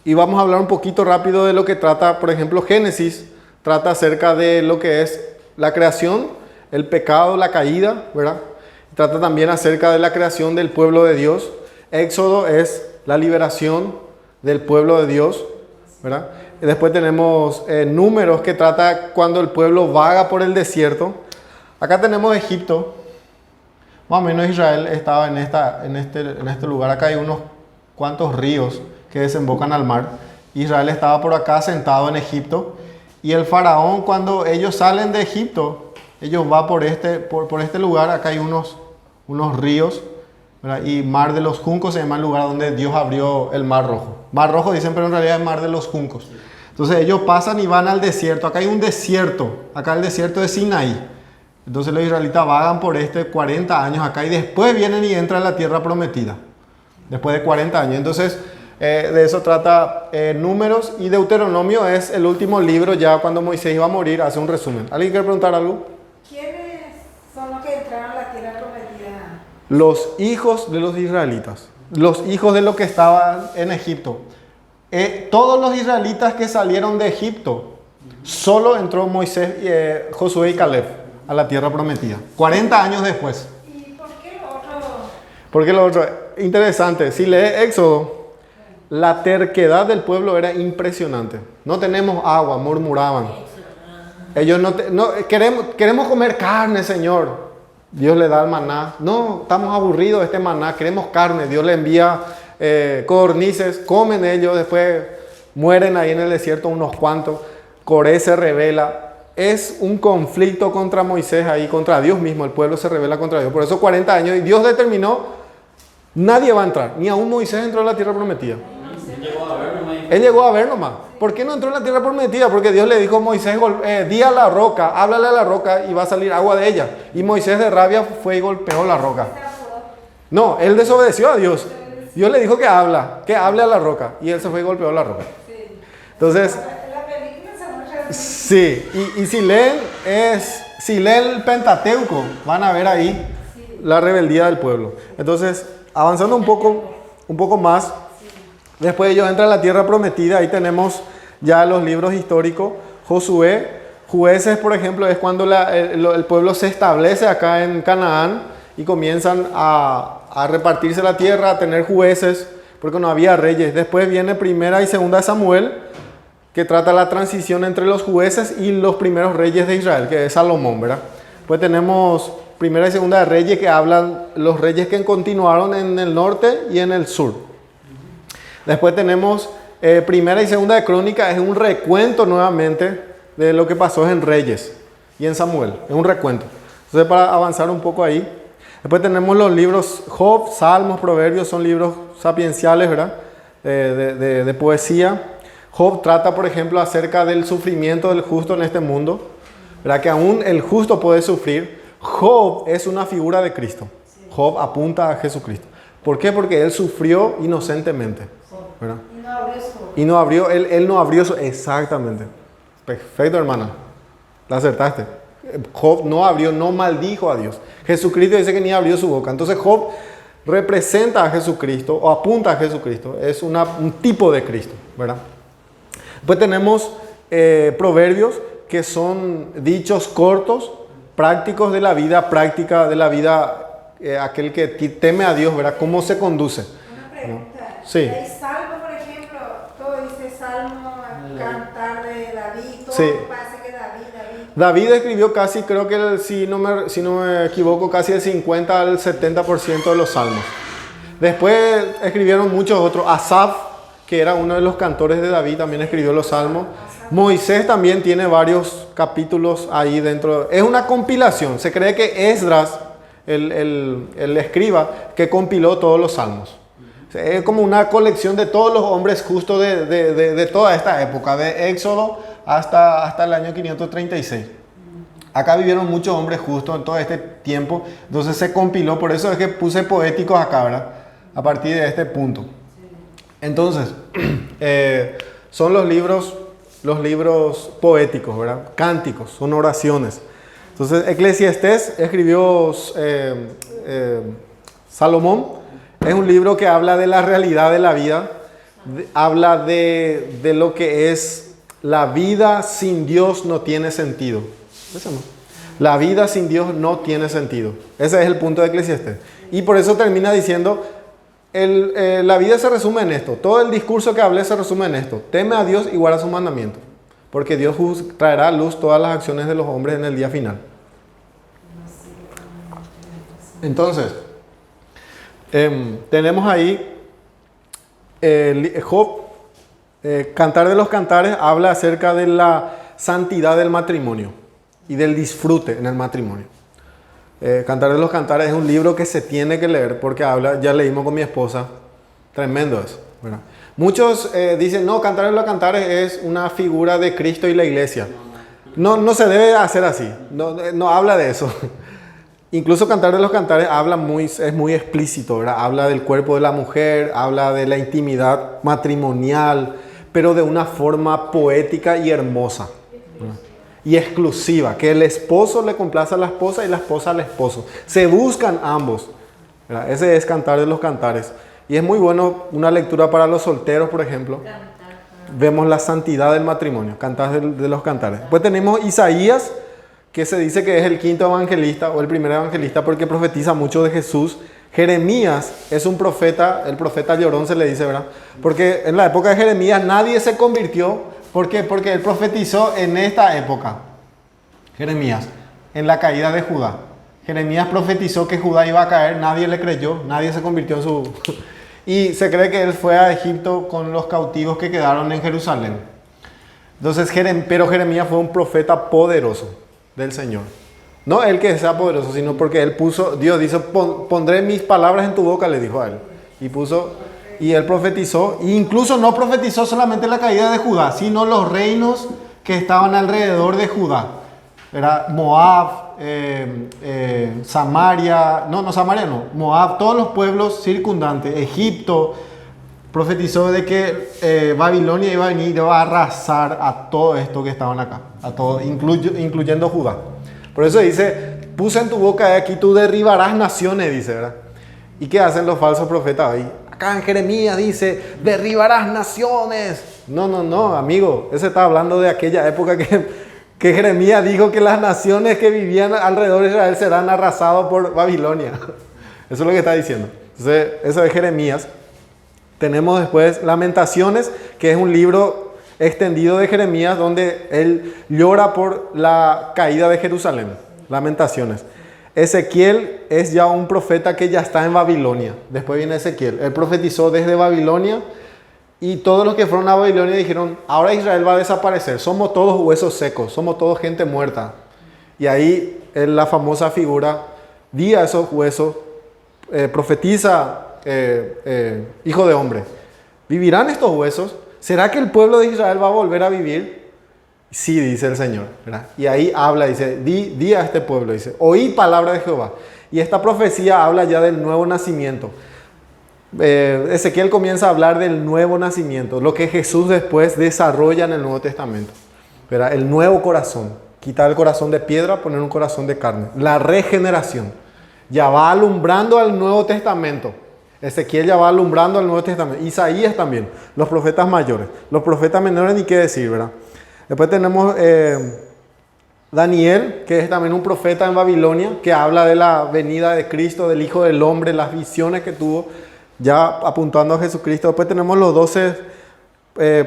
Y vamos a hablar un poquito rápido de lo que trata, por ejemplo, Génesis, trata acerca de lo que es la creación, el pecado, la caída, ¿verdad? Trata también acerca de la creación del pueblo de Dios. Éxodo es la liberación del pueblo de Dios, ¿verdad? Y después tenemos Números, que trata cuando el pueblo vaga por el desierto. Acá tenemos Egipto. Más o menos Israel estaba en este lugar. Acá hay unos cuantos ríos que desembocan al mar. Israel estaba por acá sentado en Egipto. Y el faraón, cuando ellos salen de Egipto, ellos van por este lugar. Acá hay unos ríos, ¿verdad? Y Mar de los Juncos se llama el lugar donde Dios abrió el Mar Rojo. Mar Rojo dicen, pero en realidad es Mar de los Juncos. Entonces ellos pasan y van al desierto. Acá hay un desierto. Acá el desierto de Sinaí. Entonces los israelitas vagan por 40 años acá y después vienen y entran a la tierra prometida. Después de 40 años. Entonces de eso trata Números, y Deuteronomio es el último libro ya cuando Moisés iba a morir, hace un resumen. ¿Alguien quiere preguntar algo? ¿Quiénes son los que entraron a la tierra prometida? Los hijos de los israelitas. Los hijos de los que estaban en Egipto. Todos los israelitas que salieron de Egipto, solo entró Moisés, Josué y Caleb a la tierra prometida, 40 años después. ¿Y por qué lo otro? Porque lo otro, interesante, si lees Éxodo, la terquedad del pueblo era impresionante. No tenemos agua, murmuraban. Ellos queremos comer carne, Señor. Dios le da el maná. No, estamos aburridos de este maná, queremos carne. Dios le envía codornices, comen ellos, después mueren ahí en el desierto unos cuantos. Coré se rebela. Es un conflicto contra Moisés ahí, contra Dios mismo. El pueblo se rebela contra Dios. Por eso 40 años. Y Dios determinó, nadie va a entrar. Ni aún Moisés entró a la tierra prometida. Él llegó a ver nomás. ¿Por qué no entró en la tierra prometida? Porque Dios le dijo a Moisés, di a la roca, háblale a la roca y va a salir agua de ella. Y Moisés de rabia fue y golpeó la roca. No, él desobedeció a Dios. Dios le dijo que hable a la roca. Y él se fue y golpeó la roca. Entonces, sí, y si leen el Pentateuco, van a ver ahí la rebeldía del pueblo. Entonces, avanzando un poco más, después ellos entran a la tierra prometida. Ahí tenemos ya los libros históricos. Josué, Jueces, por ejemplo, es cuando el pueblo se establece acá en Canaán y comienzan a repartirse la tierra, a tener jueces, porque no había reyes. Después viene Primera y Segunda de Samuel. que trata la transición entre los jueces y los primeros reyes de Israel, que es Salomón, ¿verdad? Pues tenemos Primera y Segunda de Reyes, que hablan los reyes que continuaron en el norte y en el sur. Después tenemos Primera y Segunda de Crónicas, es un recuento nuevamente de lo que pasó en Reyes y en Samuel, es un recuento. Entonces, para avanzar un poco ahí. Después tenemos los libros Job, Salmos, Proverbios, son libros sapienciales, ¿verdad? De poesía. Job trata, por ejemplo, acerca del sufrimiento del justo en este mundo, ¿verdad? Que aún el justo puede sufrir. Job es una figura de Cristo. Job apunta a Jesucristo. ¿Por qué? Porque él sufrió inocentemente, ¿verdad? Y no abrió su boca. Y no abrió, él no abrió su... Exactamente. Perfecto, hermana. La acertaste. Job no abrió, no maldijo a Dios. Jesucristo dice que ni abrió su boca. Entonces Job representa a Jesucristo o apunta a Jesucristo. Es un tipo de Cristo, ¿verdad? Después tenemos proverbios, que son dichos cortos, prácticos de la vida, práctica de la vida, aquel que teme a Dios, ¿verdad? ¿Cómo se conduce? Una pregunta. Sí. Hay salmo, por ejemplo, todo dice salmo, cantar de David, todo Sí. parece que David. David escribió casi, creo que si no me equivoco, casi el 50 al 70% de los salmos. Después escribieron muchos otros. Asaf, que era uno de los cantores de David, también escribió los salmos. Moisés también tiene varios capítulos ahí dentro. Es una compilación. Se cree que Esdras, el escriba, que compiló todos los salmos. Es como una colección de todos los hombres justos de toda esta época, de Éxodo hasta el año 536. Acá vivieron muchos hombres justos en todo este tiempo, entonces se compiló, por eso es que puse poéticos acá, ¿verdad? A partir de este punto. Entonces, son los libros poéticos, ¿verdad? Cánticos, son oraciones. Entonces, Eclesiastés escribió Salomón, es un libro que habla de la realidad de la vida, habla de lo que es la vida sin Dios no tiene sentido. Eso no. La vida sin Dios no tiene sentido. Ese es el punto de Eclesiastés. Y por eso termina diciendo, la vida se resume en esto. Todo el discurso que hablé se resume en esto. Teme a Dios y guarda sus mandamientos. Porque Dios traerá a luz todas las acciones de los hombres en el día final. Entonces, tenemos ahí Job, Cantar de los Cantares, habla acerca de la santidad del matrimonio y del disfrute en el matrimonio. Cantar de los Cantares es un libro que se tiene que leer porque habla, ya leímos con mi esposa, tremendo eso, ¿verdad? Muchos dicen, no, Cantar de los Cantares es una figura de Cristo y la iglesia. No se debe hacer así, no habla de eso. Incluso Cantar de los Cantares es muy explícito, ¿verdad? Habla del cuerpo de la mujer, habla de la intimidad matrimonial, pero de una forma poética y hermosa, ¿verdad? Y exclusiva, que el esposo le complace a la esposa y la esposa al esposo. Se buscan ambos, ¿verdad? Ese es Cantar de los Cantares. Y es muy bueno una lectura para los solteros, por ejemplo. Vemos la santidad del matrimonio, Cantar de los Cantares. Después tenemos Isaías, que se dice que es el quinto evangelista o el primer evangelista porque profetiza mucho de Jesús. Jeremías es un profeta, el profeta llorón se le dice, ¿verdad? Porque en la época de Jeremías nadie se convirtió. ¿Por qué? Porque él profetizó en esta época. Jeremías, en la caída de Judá. Jeremías profetizó que Judá iba a caer, nadie le creyó, nadie se convirtió en su... Y se cree que él fue a Egipto con los cautivos que quedaron en Jerusalén. Entonces, pero Jeremías fue un profeta poderoso del Señor. No él que sea poderoso, sino porque él puso, Dios dice, pondré mis palabras en tu boca, le dijo a él. Y él profetizó, e incluso no profetizó solamente la caída de Judá, sino los reinos que estaban alrededor de Judá. Era Moab, Samaria, Moab, todos los pueblos circundantes, Egipto. Profetizó de que Babilonia iba a venir y iba a arrasar a todo esto que estaban acá, a todo, incluyendo Judá. Por eso dice, puse en tu boca, aquí tú derribarás naciones, dice, ¿verdad? ¿Y qué hacen los falsos profetas ahí? Acá en Jeremías dice, derribarás naciones. No, amigo, ese está hablando de aquella época que Jeremías dijo que las naciones que vivían alrededor de Israel serán arrasadas por Babilonia. Eso es lo que está diciendo. Entonces, eso es Jeremías. Tenemos después Lamentaciones, que es un libro extendido de Jeremías, donde él llora por la caída de Jerusalén. Lamentaciones. Ezequiel es ya un profeta que ya está en Babilonia. Después viene Ezequiel. Él profetizó desde Babilonia y todos los que fueron a Babilonia dijeron, ahora Israel va a desaparecer. Somos todos huesos secos, somos todos gente muerta. Y ahí la famosa figura, di a esos huesos, profetiza, hijo de hombre, ¿vivirán estos huesos? ¿Será que el pueblo de Israel va a volver a vivir? Sí, dice el Señor, ¿verdad? Y ahí habla, dice, di a este pueblo, dice, oí palabra de Jehová. Y esta profecía habla ya del nuevo nacimiento. Ezequiel comienza a hablar del nuevo nacimiento, lo que Jesús después desarrolla en el Nuevo Testamento, ¿verdad? El nuevo corazón, quitar el corazón de piedra, poner un corazón de carne. La regeneración ya va alumbrando al Nuevo Testamento. Ezequiel ya va alumbrando al Nuevo Testamento. Isaías también, los profetas mayores. Los profetas menores ni qué decir, ¿verdad? Después tenemos Daniel, que es también un profeta en Babilonia, que habla de la venida de Cristo, del Hijo del Hombre, las visiones que tuvo, ya apuntando a Jesucristo. Después tenemos los 12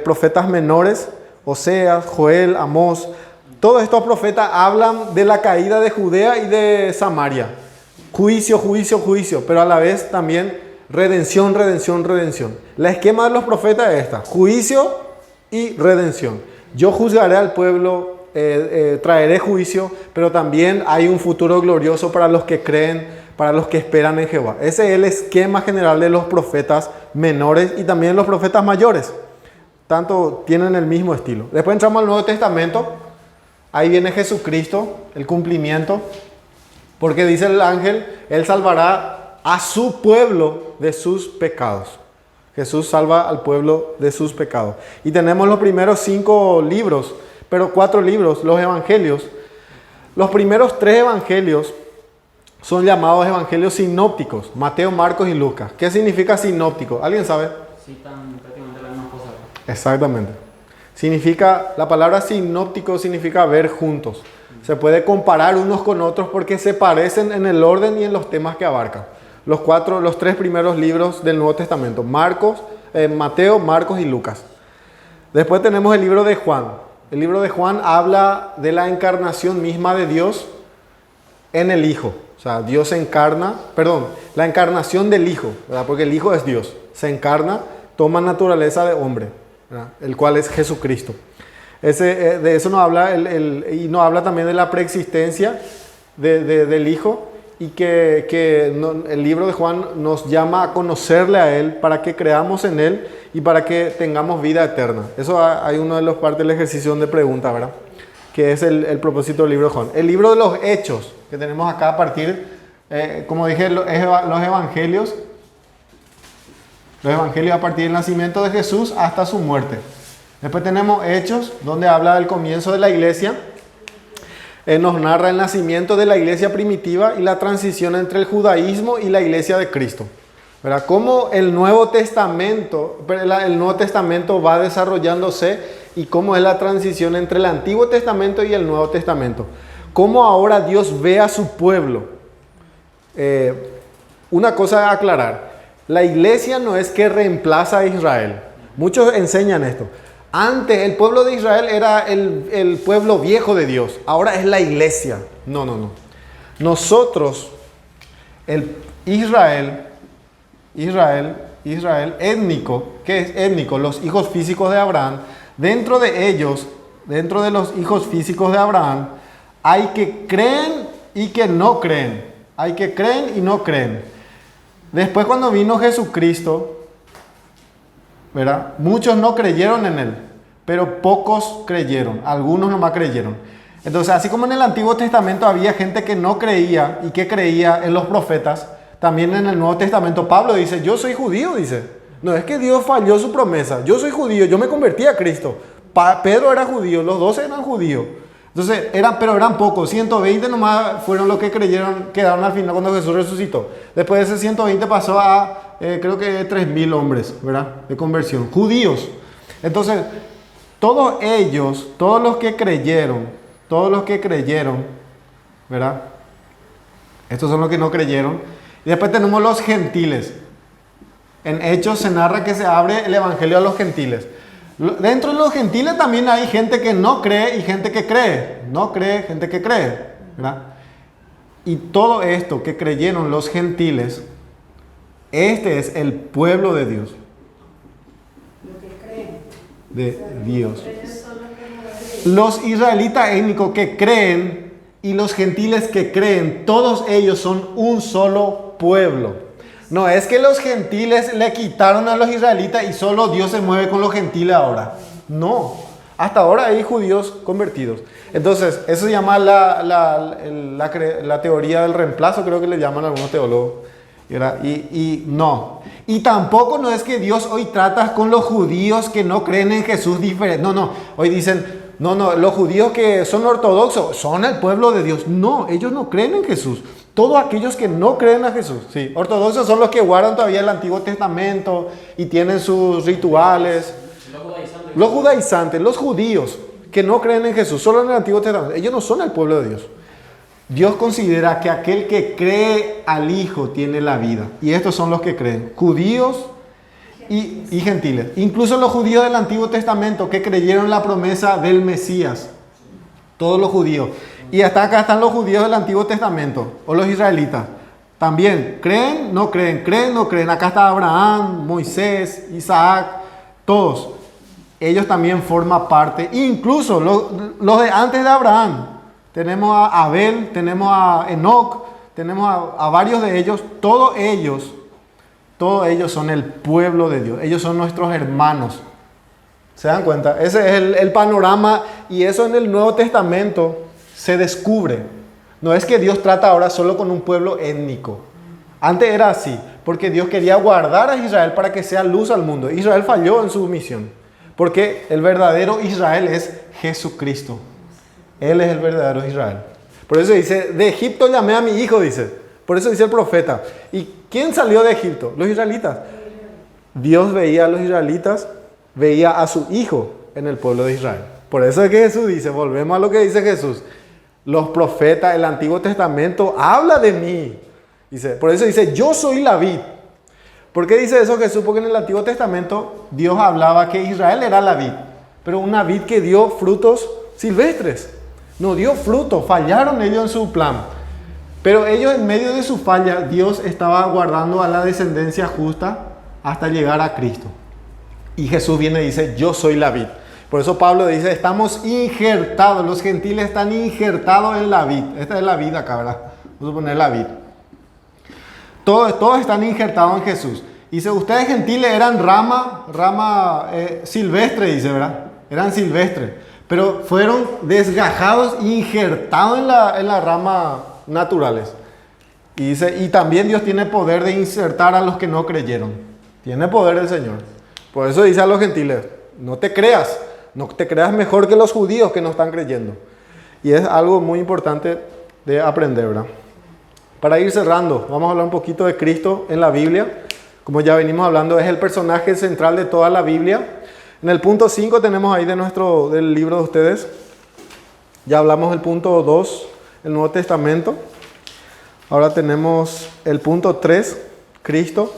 profetas menores, Oseas, Joel, Amós. Todos estos profetas hablan de la caída de Judea y de Samaria. Juicio, juicio, juicio, pero a la vez también redención, redención, redención. La esquema de los profetas es esta: juicio y redención. Yo juzgaré al pueblo, traeré juicio, pero también hay un futuro glorioso para los que creen, para los que esperan en Jehová. Ese es el esquema general de los profetas menores y también los profetas mayores. Tanto tienen el mismo estilo. Después entramos al Nuevo Testamento. Ahí viene Jesucristo, el cumplimiento. Porque dice el ángel, Él salvará a su pueblo de sus pecados. Jesús salva al pueblo de sus pecados. Y tenemos los primeros 5 libros, pero 4 libros, los evangelios. Los primeros 3 evangelios son llamados evangelios sinópticos, Mateo, Marcos y Lucas. ¿Qué significa sinóptico? ¿Alguien sabe? Citan prácticamente la misma cosa. Exactamente. La palabra sinóptico significa ver juntos. Se puede comparar unos con otros porque se parecen en el orden y en los temas que abarcan. Los 3 primeros libros del Nuevo Testamento, Mateo, Marcos y Lucas. Después tenemos el libro de Juan. El libro de Juan habla de la encarnación misma de Dios en el Hijo. O sea, Dios se encarna, la encarnación del Hijo, ¿verdad? Porque el Hijo es Dios. Se encarna, toma naturaleza de hombre, ¿verdad? El cual es Jesucristo. De eso nos habla, y nos habla también de la preexistencia del Hijo, y el libro de Juan nos llama a conocerle a Él para que creamos en Él y para que tengamos vida eterna. Eso hay uno de los partes del ejercicio de pregunta, ¿verdad? Que es el propósito del libro de Juan. El libro de los Hechos, que tenemos acá a partir, como dije, los evangelios a partir del nacimiento de Jesús hasta su muerte. Después tenemos Hechos, donde habla del comienzo de la iglesia. Nos narra el nacimiento de la iglesia primitiva y la transición entre el judaísmo y la iglesia de Cristo, ¿verdad? Cómo el Nuevo Testamento va desarrollándose y cómo es la transición entre el Antiguo Testamento y el Nuevo Testamento. Cómo ahora Dios ve a su pueblo. Una cosa a aclarar: la iglesia no es que reemplaza a Israel. Muchos enseñan esto. Antes el pueblo de Israel era el pueblo viejo de Dios. Ahora es la iglesia. No. Nosotros, el Israel étnico. ¿Qué es étnico? Los hijos físicos de Abraham. Dentro de los hijos físicos de Abraham, hay que creen y que no creen. Hay que creen y no creen. Después, cuando vino Jesucristo, ¿verdad? Muchos no creyeron en Él, pero pocos creyeron, algunos nomás creyeron. Entonces, así como en el Antiguo Testamento había gente que no creía y que creía en los profetas, también en el Nuevo Testamento Pablo dice: yo soy judío, dice. No es que Dios falló su promesa, yo soy judío, yo me convertí a Cristo. Pedro era judío, los 12 eran judíos. Entonces, pero eran pocos, 120 nomás fueron los que creyeron, quedaron al final cuando Jesús resucitó. Después de ese 120 pasó a, creo que 3.000 hombres, ¿verdad? De conversión, judíos. Entonces, todos ellos, todos los que creyeron, ¿verdad? Estos son los que no creyeron. Y después tenemos los gentiles. En Hechos se narra que se abre el evangelio a los gentiles. Dentro de los gentiles también hay gente que no cree y gente que cree. No cree, gente que cree, ¿verdad? Y todo esto que creyeron los gentiles, este es el pueblo de Dios. Lo que creen. De Dios. Ellos son los que no creen. Los israelitas étnicos que creen y los gentiles que creen, todos ellos son un solo pueblo. No es que los gentiles le quitaron a los israelitas y solo Dios se mueve con los gentiles ahora. No. Hasta ahora hay judíos convertidos. Entonces, eso se llama la teoría del reemplazo, creo que le llaman algunos teólogos. Y no. Y tampoco no es que Dios hoy trata con los judíos que no creen en Jesús diferente. No. Hoy dicen, no, los judíos que son ortodoxos son el pueblo de Dios. No, ellos no creen en Jesús. Todos aquellos que no creen a Jesús. Sí, ortodoxos son los que guardan todavía el Antiguo Testamento y tienen sus rituales. Los judaizantes, los judíos que no creen en Jesús, solo en el Antiguo Testamento, ellos no son el pueblo de Dios. Dios considera que aquel que cree al Hijo tiene la vida. Y estos son los que creen, judíos y gentiles. Incluso los judíos del Antiguo Testamento que creyeron la promesa del Mesías. Todos los judíos. Y hasta acá están los judíos del Antiguo Testamento, o los israelitas. También, creen, no creen. Acá está Abraham, Moisés, Isaac, todos. Ellos también forman parte, incluso los de antes de Abraham. Tenemos a Abel, tenemos a Enoc, tenemos a varios de ellos. Todos ellos son el pueblo de Dios. Ellos son nuestros hermanos. ¿Se dan cuenta? Ese es el panorama, y eso en el Nuevo Testamento se descubre. No es que Dios trata ahora solo con un pueblo étnico. Antes era así, porque Dios quería guardar a Israel para que sea luz al mundo. Israel falló en su misión, porque el verdadero Israel es Jesucristo. Él es el verdadero Israel. Por eso dice, de Egipto llamé a mi hijo, dice. Por eso dice el profeta. ¿Y quién salió de Egipto? Los israelitas. Dios veía a los israelitas, veía a su hijo en el pueblo de Israel. Por eso es que Jesús dice, volvemos a lo que dice Jesús. Los profetas, el Antiguo Testamento habla de mí. Dice, por eso dice, yo soy la vid. ¿Por qué dice eso Jesús? Porque en el Antiguo Testamento Dios hablaba que Israel era la vid, pero una vid que dio frutos silvestres. No dio fruto, fallaron ellos en su plan. Pero ellos, en medio de su falla, Dios estaba guardando a la descendencia justa hasta llegar a Cristo. Y Jesús viene y dice, yo soy la vid. Por eso Pablo dice, estamos injertados, los gentiles están injertados en la vid. Esta es la vid acá, ¿verdad? Vamos a poner la vid. Todos están injertados en Jesús. Dice, ustedes gentiles eran rama silvestre, dice, ¿verdad? Eran silvestres. Pero fueron desgajados e injertados en la rama naturales. Y dice, y también Dios tiene poder de insertar a los que no creyeron. Tiene poder el Señor. Por eso dice a los gentiles, no te creas mejor que los judíos que no están creyendo. Y es algo muy importante de aprender, ¿verdad? Para ir cerrando, vamos a hablar un poquito de Cristo en la Biblia. Como ya venimos hablando, es el personaje central de toda la Biblia. En el punto 5 tenemos ahí del libro de ustedes. Ya hablamos del punto 2, el Nuevo Testamento. Ahora tenemos el punto 3, Cristo.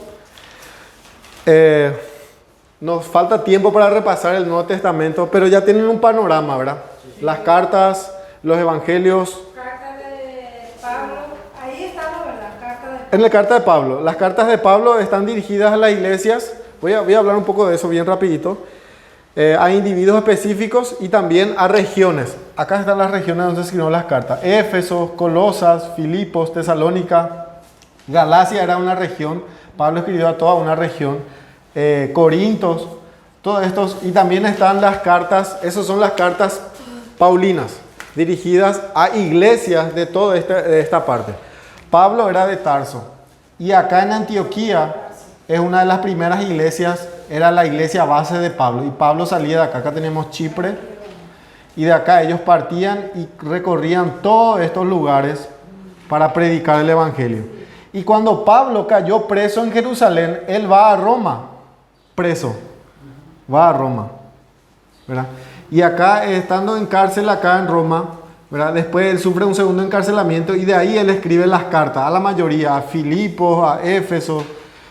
Nos falta tiempo para repasar el Nuevo Testamento, pero ya tienen un panorama, ¿verdad? Las cartas, los evangelios. Carta de Pablo, ahí estamos, ¿verdad? En la carta de Pablo. Las cartas de Pablo están dirigidas a las iglesias. Voy a hablar un poco de eso bien rapidito. A individuos específicos y también a regiones. Acá están las regiones donde se escribieron las cartas. Éfeso, Colosas, Filipos, Tesalónica. Galacia era una región. Pablo escribió a toda una región. Corintos, todos estos. Y también están las cartas, esas son las cartas paulinas, dirigidas a iglesias de toda esta parte. Pablo era de Tarso. Y acá en Antioquía es una de las primeras iglesias, era la iglesia base de Pablo. Y Pablo salía de acá. Acá tenemos Chipre. Y de acá ellos partían y recorrían todos estos lugares para predicar el evangelio. Y cuando Pablo cayó preso en Jerusalén, él va a Roma, preso. Va a Roma, ¿verdad? Y acá, estando en cárcel acá en Roma, ¿verdad? Después él sufre un segundo encarcelamiento y de ahí él escribe las cartas a la mayoría, a Filipos, a Éfeso.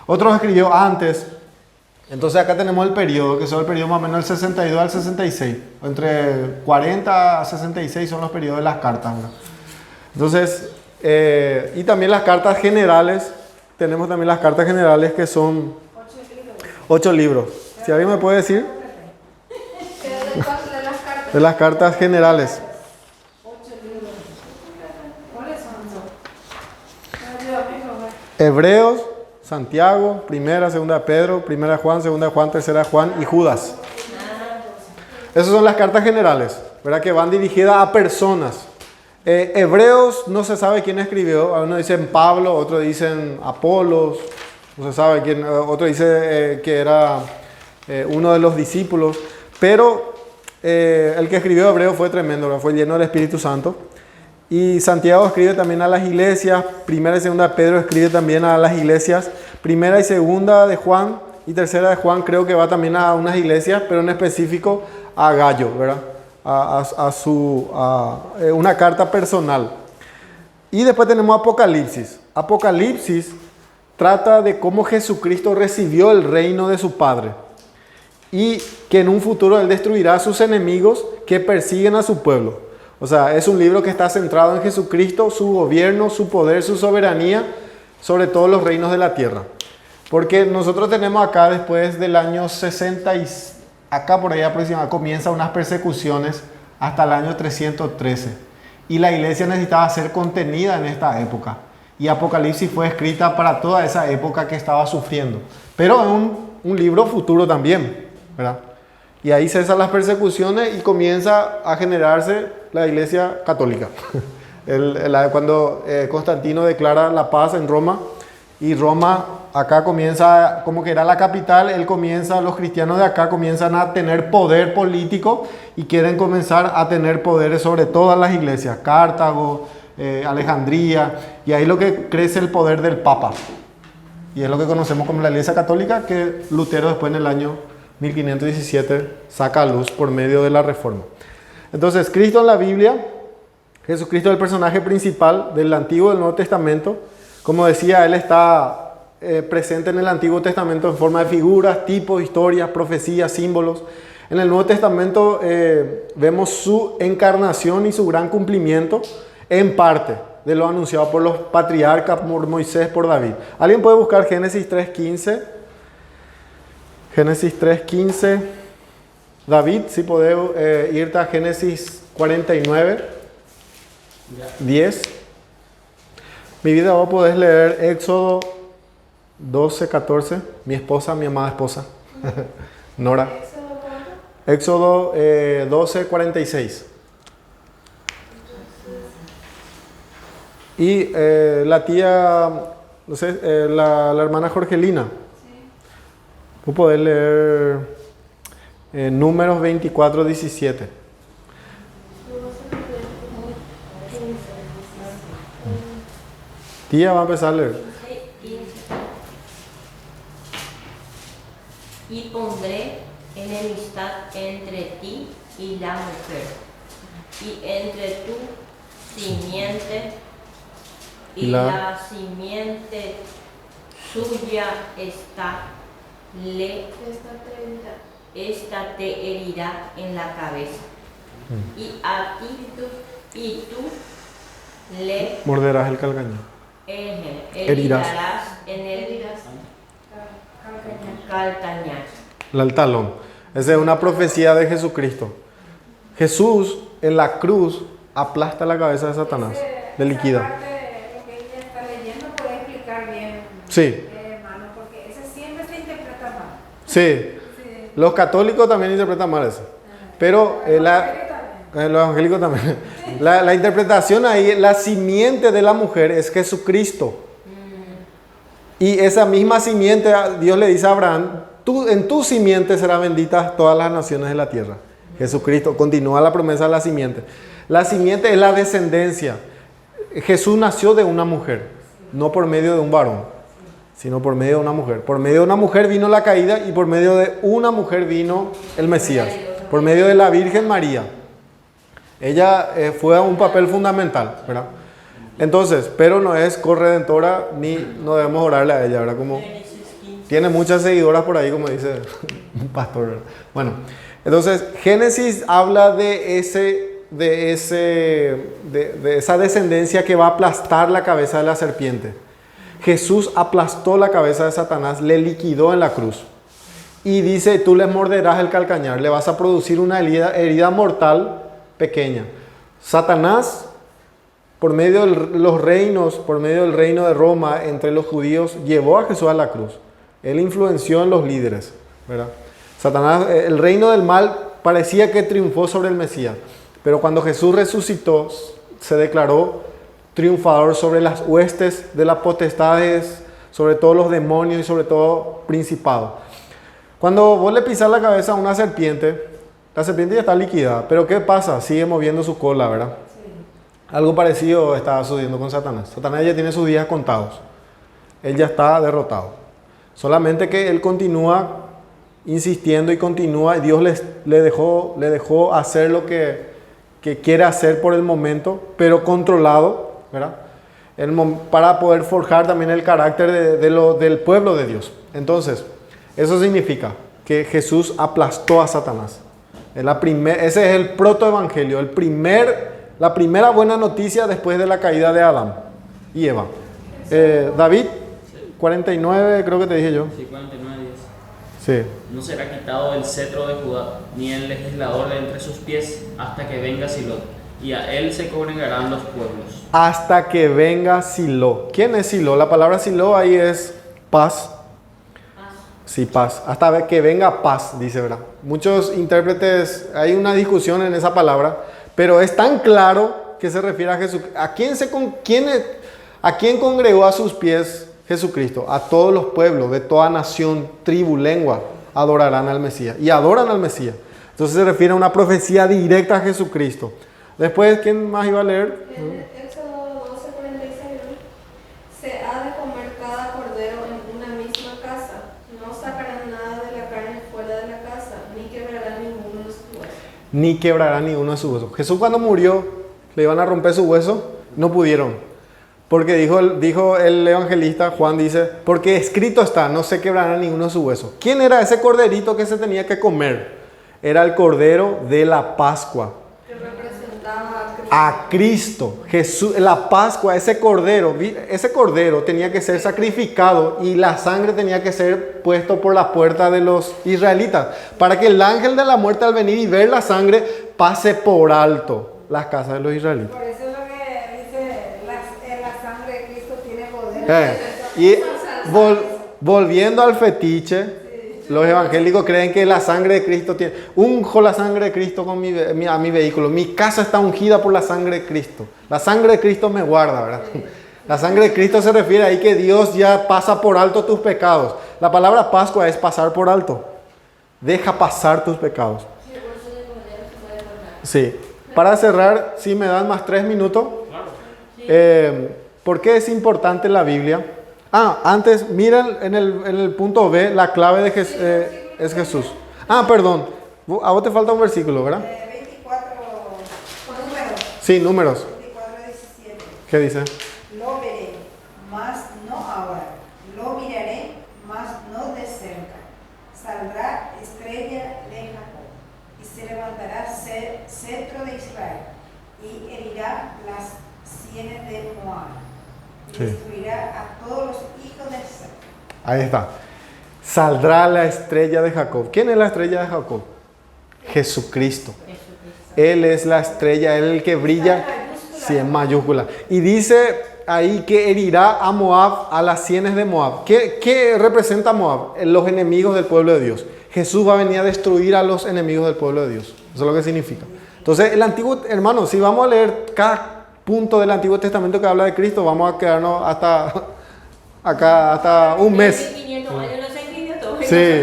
Otros escribió antes. Entonces acá tenemos el periodo, que son el periodo más o menos del 62 al 66. Entre 40 a 66 son los periodos de las cartas, ¿verdad? Entonces, y también las cartas generales. Tenemos también las cartas generales que son 8 libros. Si alguien me puede decir. ¿Qué es el paso de las cartas? De las cartas generales. 8 libros. ¿Cuáles son? Ayúdame, Robert. Hebreos, Santiago, Primera, Segunda de Pedro, Primera de Juan, Segunda de Juan, Tercera de Juan y Judas. Esas son las cartas generales, ¿verdad? Que van dirigidas a personas. Hebreos no se sabe quién escribió. Algunos dicen Pablo, otros dicen Apolos, no se sabe quién, otro dice que era uno de los discípulos. Pero el que escribió Hebreo fue tremendo, ¿verdad? Fue lleno del Espíritu Santo. Y Santiago escribe también a las iglesias. Primera y Segunda de Pedro escribe también a las iglesias. Primera y Segunda de Juan y Tercera de Juan creo que va también a unas iglesias, pero en específico a Gallo, ¿verdad? Una carta personal. Y después tenemos Apocalipsis. Apocalipsis trata de cómo Jesucristo recibió el reino de su Padre y que en un futuro Él destruirá a sus enemigos que persiguen a su pueblo. O sea, es un libro que está centrado en Jesucristo, su gobierno, su poder, su soberanía sobre todos los reinos de la tierra. Porque nosotros tenemos acá, después del año 60, acá por ahí aproximadamente, comienzan unas persecuciones hasta el año 313. Y la iglesia necesitaba ser contenida en esta época. Y Apocalipsis fue escrita para toda esa época que estaba sufriendo. Pero es un libro futuro también, ¿verdad? Y ahí cesan las persecuciones y comienza a generarse la iglesia católica. Cuando Constantino declara la paz en Roma, y Roma acá comienza, como que era la capital, los cristianos de acá comienzan a tener poder político y quieren comenzar a tener poderes sobre todas las iglesias, Cartago, Alejandría, y ahí lo que crece el poder del Papa. Y es lo que conocemos como la iglesia católica, que Lutero después en el año 1517 saca a luz por medio de la Reforma. Entonces, Cristo en la Biblia, Jesucristo es el personaje principal del Antiguo y del Nuevo Testamento. Como decía, Él está presente en el Antiguo Testamento en forma de figuras, tipos, historias, profecías, símbolos. En el Nuevo Testamento vemos su encarnación y su gran cumplimiento en parte de lo anunciado por los patriarcas, por Moisés, por David. ¿Alguien puede buscar Génesis 3.15? Génesis 3.15. David, si podés irte a Génesis 49, 10. Mi vida, vos podés leer Éxodo 12, 14. Mi esposa, mi amada esposa, Nora. Éxodo 12, 46. Y la tía, no sé, la hermana Jorgelina. Vos podés leer Números 24, 17. Tía va a empezar a leer. Y pondré enemistad entre ti y la mujer, y entre tu simiente y la simiente suya esta te herirá en la cabeza, y a ti y tú le morderás el calcañar. Herirás en el calcañar. El talón. Esa es una profecía de Jesucristo. Jesús en la cruz aplasta la cabeza de Satanás, le liquida. Esa parte, lo que ella está leyendo, puede explicar bien, Sí. hermano, porque ese siempre se interpreta mal. Sí. Los católicos también interpretan mal eso. Pero los evangélicos también. La interpretación ahí, la simiente de la mujer es Jesucristo. Y esa misma simiente, Dios le dice a Abraham, en tu simiente serán benditas todas las naciones de la tierra. Jesucristo continúa la promesa de la simiente. La simiente es la descendencia. Jesús nació de una mujer, no por medio de un varón, sino por medio de una mujer. Por medio de una mujer vino la caída y por medio de una mujer vino el Mesías. Por medio de la Virgen María. Ella fue un papel fundamental, ¿verdad? Entonces, pero no es corredentora ni no debemos orarle a ella, ¿verdad? Como Tiene muchas seguidoras por ahí, como dice un pastor. Bueno, entonces Génesis habla de esa descendencia que va a aplastar la cabeza de la serpiente. Jesús aplastó la cabeza de Satanás, le liquidó en la cruz. Y dice, tú le morderás el calcañar, le vas a producir una herida mortal pequeña. Satanás, por medio de los reinos, por medio del reino de Roma entre los judíos, llevó a Jesús a la cruz. Él influenció en los líderes, ¿verdad? Satanás, el reino del mal parecía que triunfó sobre el Mesías, pero cuando Jesús resucitó, se declaró triunfador sobre las huestes de las potestades, sobre todos los demonios y sobre todo principados. Cuando vos le pisas la cabeza a una serpiente, la serpiente ya está liquidada, pero ¿qué pasa? Sigue moviendo su cola, ¿verdad? Algo parecido estaba sucediendo con Satanás. Satanás ya tiene sus días contados. Él ya está derrotado. Solamente que él continúa insistiendo y continúa. Y Dios le dejó hacer lo que quiere hacer por el momento, pero controlado, ¿verdad? Para poder forjar también el carácter del pueblo de Dios. Entonces, eso significa que Jesús aplastó a Satanás. Ese es el protoevangelio, la primera buena noticia después de la caída de Adán y Eva. David, 49 creo que te dije yo. Sí, 49, 10. Sí. No será quitado el cetro de Judá, ni el legislador de entre sus pies, hasta que venga Silo, y a él se congregarán los pueblos. Hasta que venga Silo. ¿Quién es Silo? La palabra Silo ahí es paz. Sí, paz. Hasta que venga paz, dice, ¿verdad? Muchos intérpretes, hay una discusión en esa palabra, pero es tan claro que se refiere a Jesús. ¿A quién congregó a sus pies Jesucristo? A todos los pueblos, de toda nación, tribu, lengua, adorarán al Mesías. Y adoran al Mesías. Entonces se refiere a una profecía directa a Jesucristo. Después, ¿quién más iba a leer? En Éxodo 12:46, se ha de comer cada cordero en una misma casa. No sacarán nada de la carne fuera de la casa, ni quebrarán ninguno de sus huesos. Ni quebrará ninguno de sus huesos. Jesús cuando murió, le iban a romper su hueso, no pudieron. Porque dijo el evangelista, Juan dice, porque escrito está, no se quebrará ninguno de sus huesos. ¿Quién era ese corderito que se tenía que comer? Era el cordero de la Pascua. Que representaba A Cristo. Jesús, la Pascua, ese cordero tenía que ser sacrificado y la sangre tenía que ser puesto por la puerta de los israelitas, para que el ángel de la muerte al venir y ver la sangre pase por alto las casas de los israelitas. Por eso es lo que dice, la sangre de Cristo tiene poder. Y volviendo al fetiche, los evangélicos creen que la sangre de Cristo tiene... Unjo la sangre de Cristo a mi vehículo. Mi casa está ungida por la sangre de Cristo. La sangre de Cristo me guarda, ¿verdad? La sangre de Cristo se refiere ahí que Dios ya pasa por alto tus pecados. La palabra Pascua es pasar por alto. Deja pasar tus pecados. Sí. Para cerrar, si me dan más 3 minutos. ¿Por qué es importante la Biblia? Antes, miren en el punto B, la clave de es Jesús. Perdón, a vos te falta un versículo, ¿verdad? 24 números. Sí, números. 24:17. ¿Qué dice? Lo veré, mas no ahora. Lo miraré, mas no de cerca. Saldrá estrella de Jacob y se levantará cetro de Israel y herirá las sienes de Moab. Y destruirá a todos los hijos de Seth. Ahí está. Saldrá la estrella de Jacob. ¿Quién es la estrella de Jacob? Jesucristo. Él es la estrella, Él es el que brilla. Sí, en mayúscula. Y dice ahí que herirá a Moab, a las sienes de Moab. ¿Qué representa Moab? Los enemigos del pueblo de Dios. Jesús va a venir a destruir a los enemigos del pueblo de Dios. Eso es lo que significa. Entonces, el antiguo, hermano, si vamos a leer cada punto del Antiguo Testamento que habla de Cristo, vamos a quedarnos hasta un mes. Sí.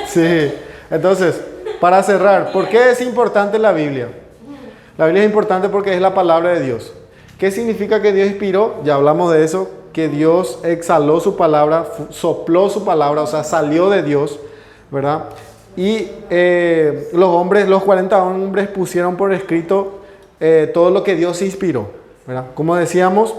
Sí. Entonces, para cerrar, ¿por qué es importante la Biblia? La Biblia es importante porque es la palabra de Dios. ¿Qué significa que Dios inspiró? Ya hablamos de eso, que Dios exhaló su palabra, sopló su palabra, o sea, salió de Dios, ¿verdad? Y los 40 hombres pusieron por escrito todo lo que Dios inspiró, ¿verdad? Como decíamos,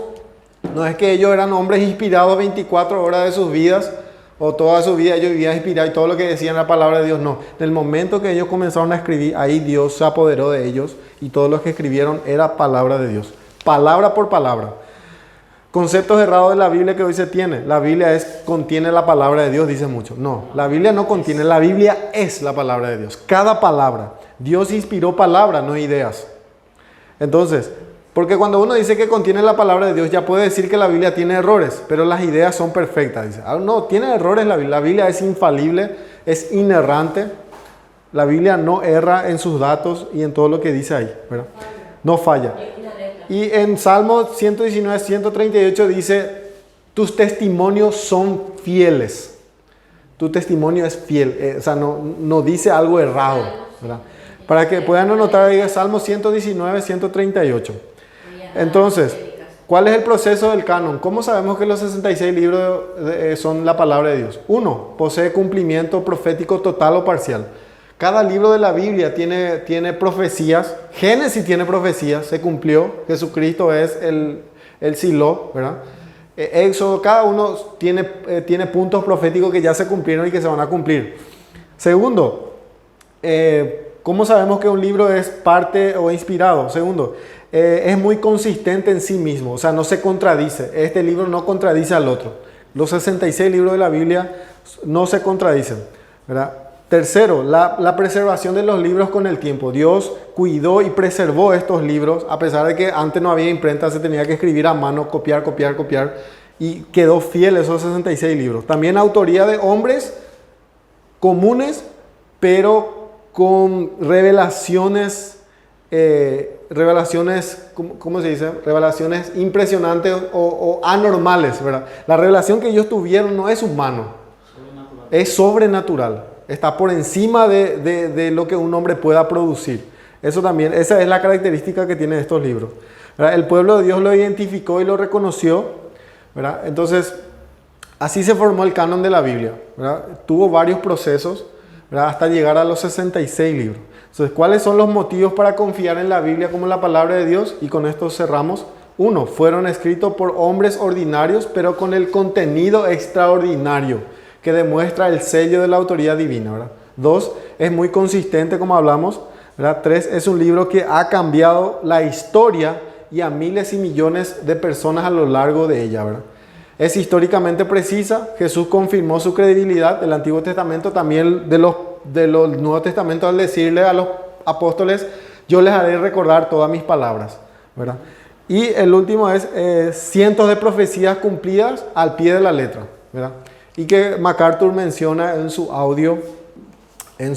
no es que ellos eran hombres inspirados 24 horas de sus vidas o toda su vida ellos vivían inspirados y todo lo que decían era palabra de Dios. No, en el momento que ellos comenzaron a escribir, ahí Dios se apoderó de ellos y todo lo que escribieron era palabra de Dios, palabra por palabra. Conceptos errados de la Biblia que hoy se tiene. La Biblia contiene la palabra de Dios, dice mucho. No, la Biblia no contiene, la Biblia es la palabra de Dios. Cada palabra. Dios inspiró palabra, no ideas. Entonces, porque cuando uno dice que contiene la palabra de Dios, ya puede decir que la Biblia tiene errores, pero las ideas son perfectas. Dice, no, tiene errores la Biblia. La Biblia es infalible, es inerrante. La Biblia no erra en sus datos y en todo lo que dice ahí, ¿verdad? No falla. Y en Salmo 119, 138 dice, tus testimonios son fieles. Tu testimonio es fiel, o sea, no dice algo errado, ¿verdad? Para que puedan anotar ahí Salmo 119, 138. Entonces, ¿cuál es el proceso del canon? ¿Cómo sabemos que los 66 libros son la palabra de Dios? 1. Posee cumplimiento profético total o parcial. Cada libro de la Biblia tiene profecías. Génesis tiene profecías, se cumplió. Jesucristo es el Silo, ¿verdad? Éxodo, cada uno tiene puntos proféticos que ya se cumplieron y que se van a cumplir. Segundo, ¿cómo sabemos que un libro es parte o inspirado? Segundo, es muy consistente en sí mismo, o sea, no se contradice. Este libro no contradice al otro. Los 66 libros de la Biblia no se contradicen, ¿verdad? Tercero, la preservación de los libros con el tiempo. Dios cuidó y preservó estos libros, a pesar de que antes no había imprenta, se tenía que escribir a mano, copiar, y quedó fiel esos 66 libros. También autoría de hombres comunes, pero con revelaciones, ¿cómo se dice? Revelaciones impresionantes o anormales, ¿verdad? La revelación que ellos tuvieron no es humano, es sobrenatural. Está por encima de lo que un hombre pueda producir. Eso también, esa es la característica que tienen estos libros, ¿verdad? El pueblo de Dios lo identificó y lo reconoció, ¿verdad? Entonces, así se formó el canon de la Biblia, ¿verdad? Tuvo varios procesos, ¿verdad? Hasta llegar a los 66 libros. Entonces, ¿cuáles son los motivos para confiar en la Biblia como la palabra de Dios? Y con esto cerramos. 1. Fueron escritos por hombres ordinarios, pero con el contenido extraordinario que demuestra el sello de la autoridad divina, ¿verdad? 2. Es muy consistente, como hablamos, ¿verdad? 3. Es un libro que ha cambiado la historia y a miles y millones de personas a lo largo de ella, ¿verdad? Es históricamente precisa. Jesús confirmó su credibilidad del Antiguo Testamento, también de los Nuevos Testamentos, al decirle a los apóstoles, yo les haré recordar todas mis palabras, ¿verdad? Y el último es cientos de profecías cumplidas al pie de la letra, ¿verdad? Y que MacArthur menciona en su audio, en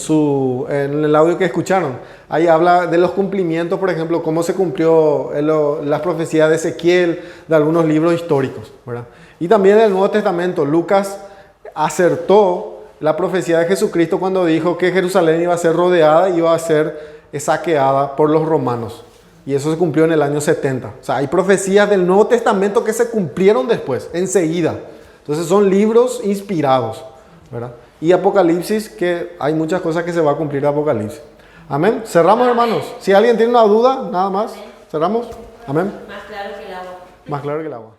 el audio que escucharon. Ahí habla de los cumplimientos, por ejemplo, cómo se cumplió las profecías de Ezequiel, de algunos libros históricos, ¿verdad? Y también en el Nuevo Testamento, Lucas acertó la profecía de Jesucristo cuando dijo que Jerusalén iba a ser rodeada y iba a ser saqueada por los romanos. Y eso se cumplió en el año 70. O sea, hay profecías del Nuevo Testamento que se cumplieron después, enseguida. Entonces son libros inspirados, ¿verdad? Y Apocalipsis, que hay muchas cosas que se va a cumplir en Apocalipsis. Amén. Cerramos, hermanos. Si alguien tiene una duda, nada más. Cerramos. Amén. Más claro que el agua. Más claro que el agua.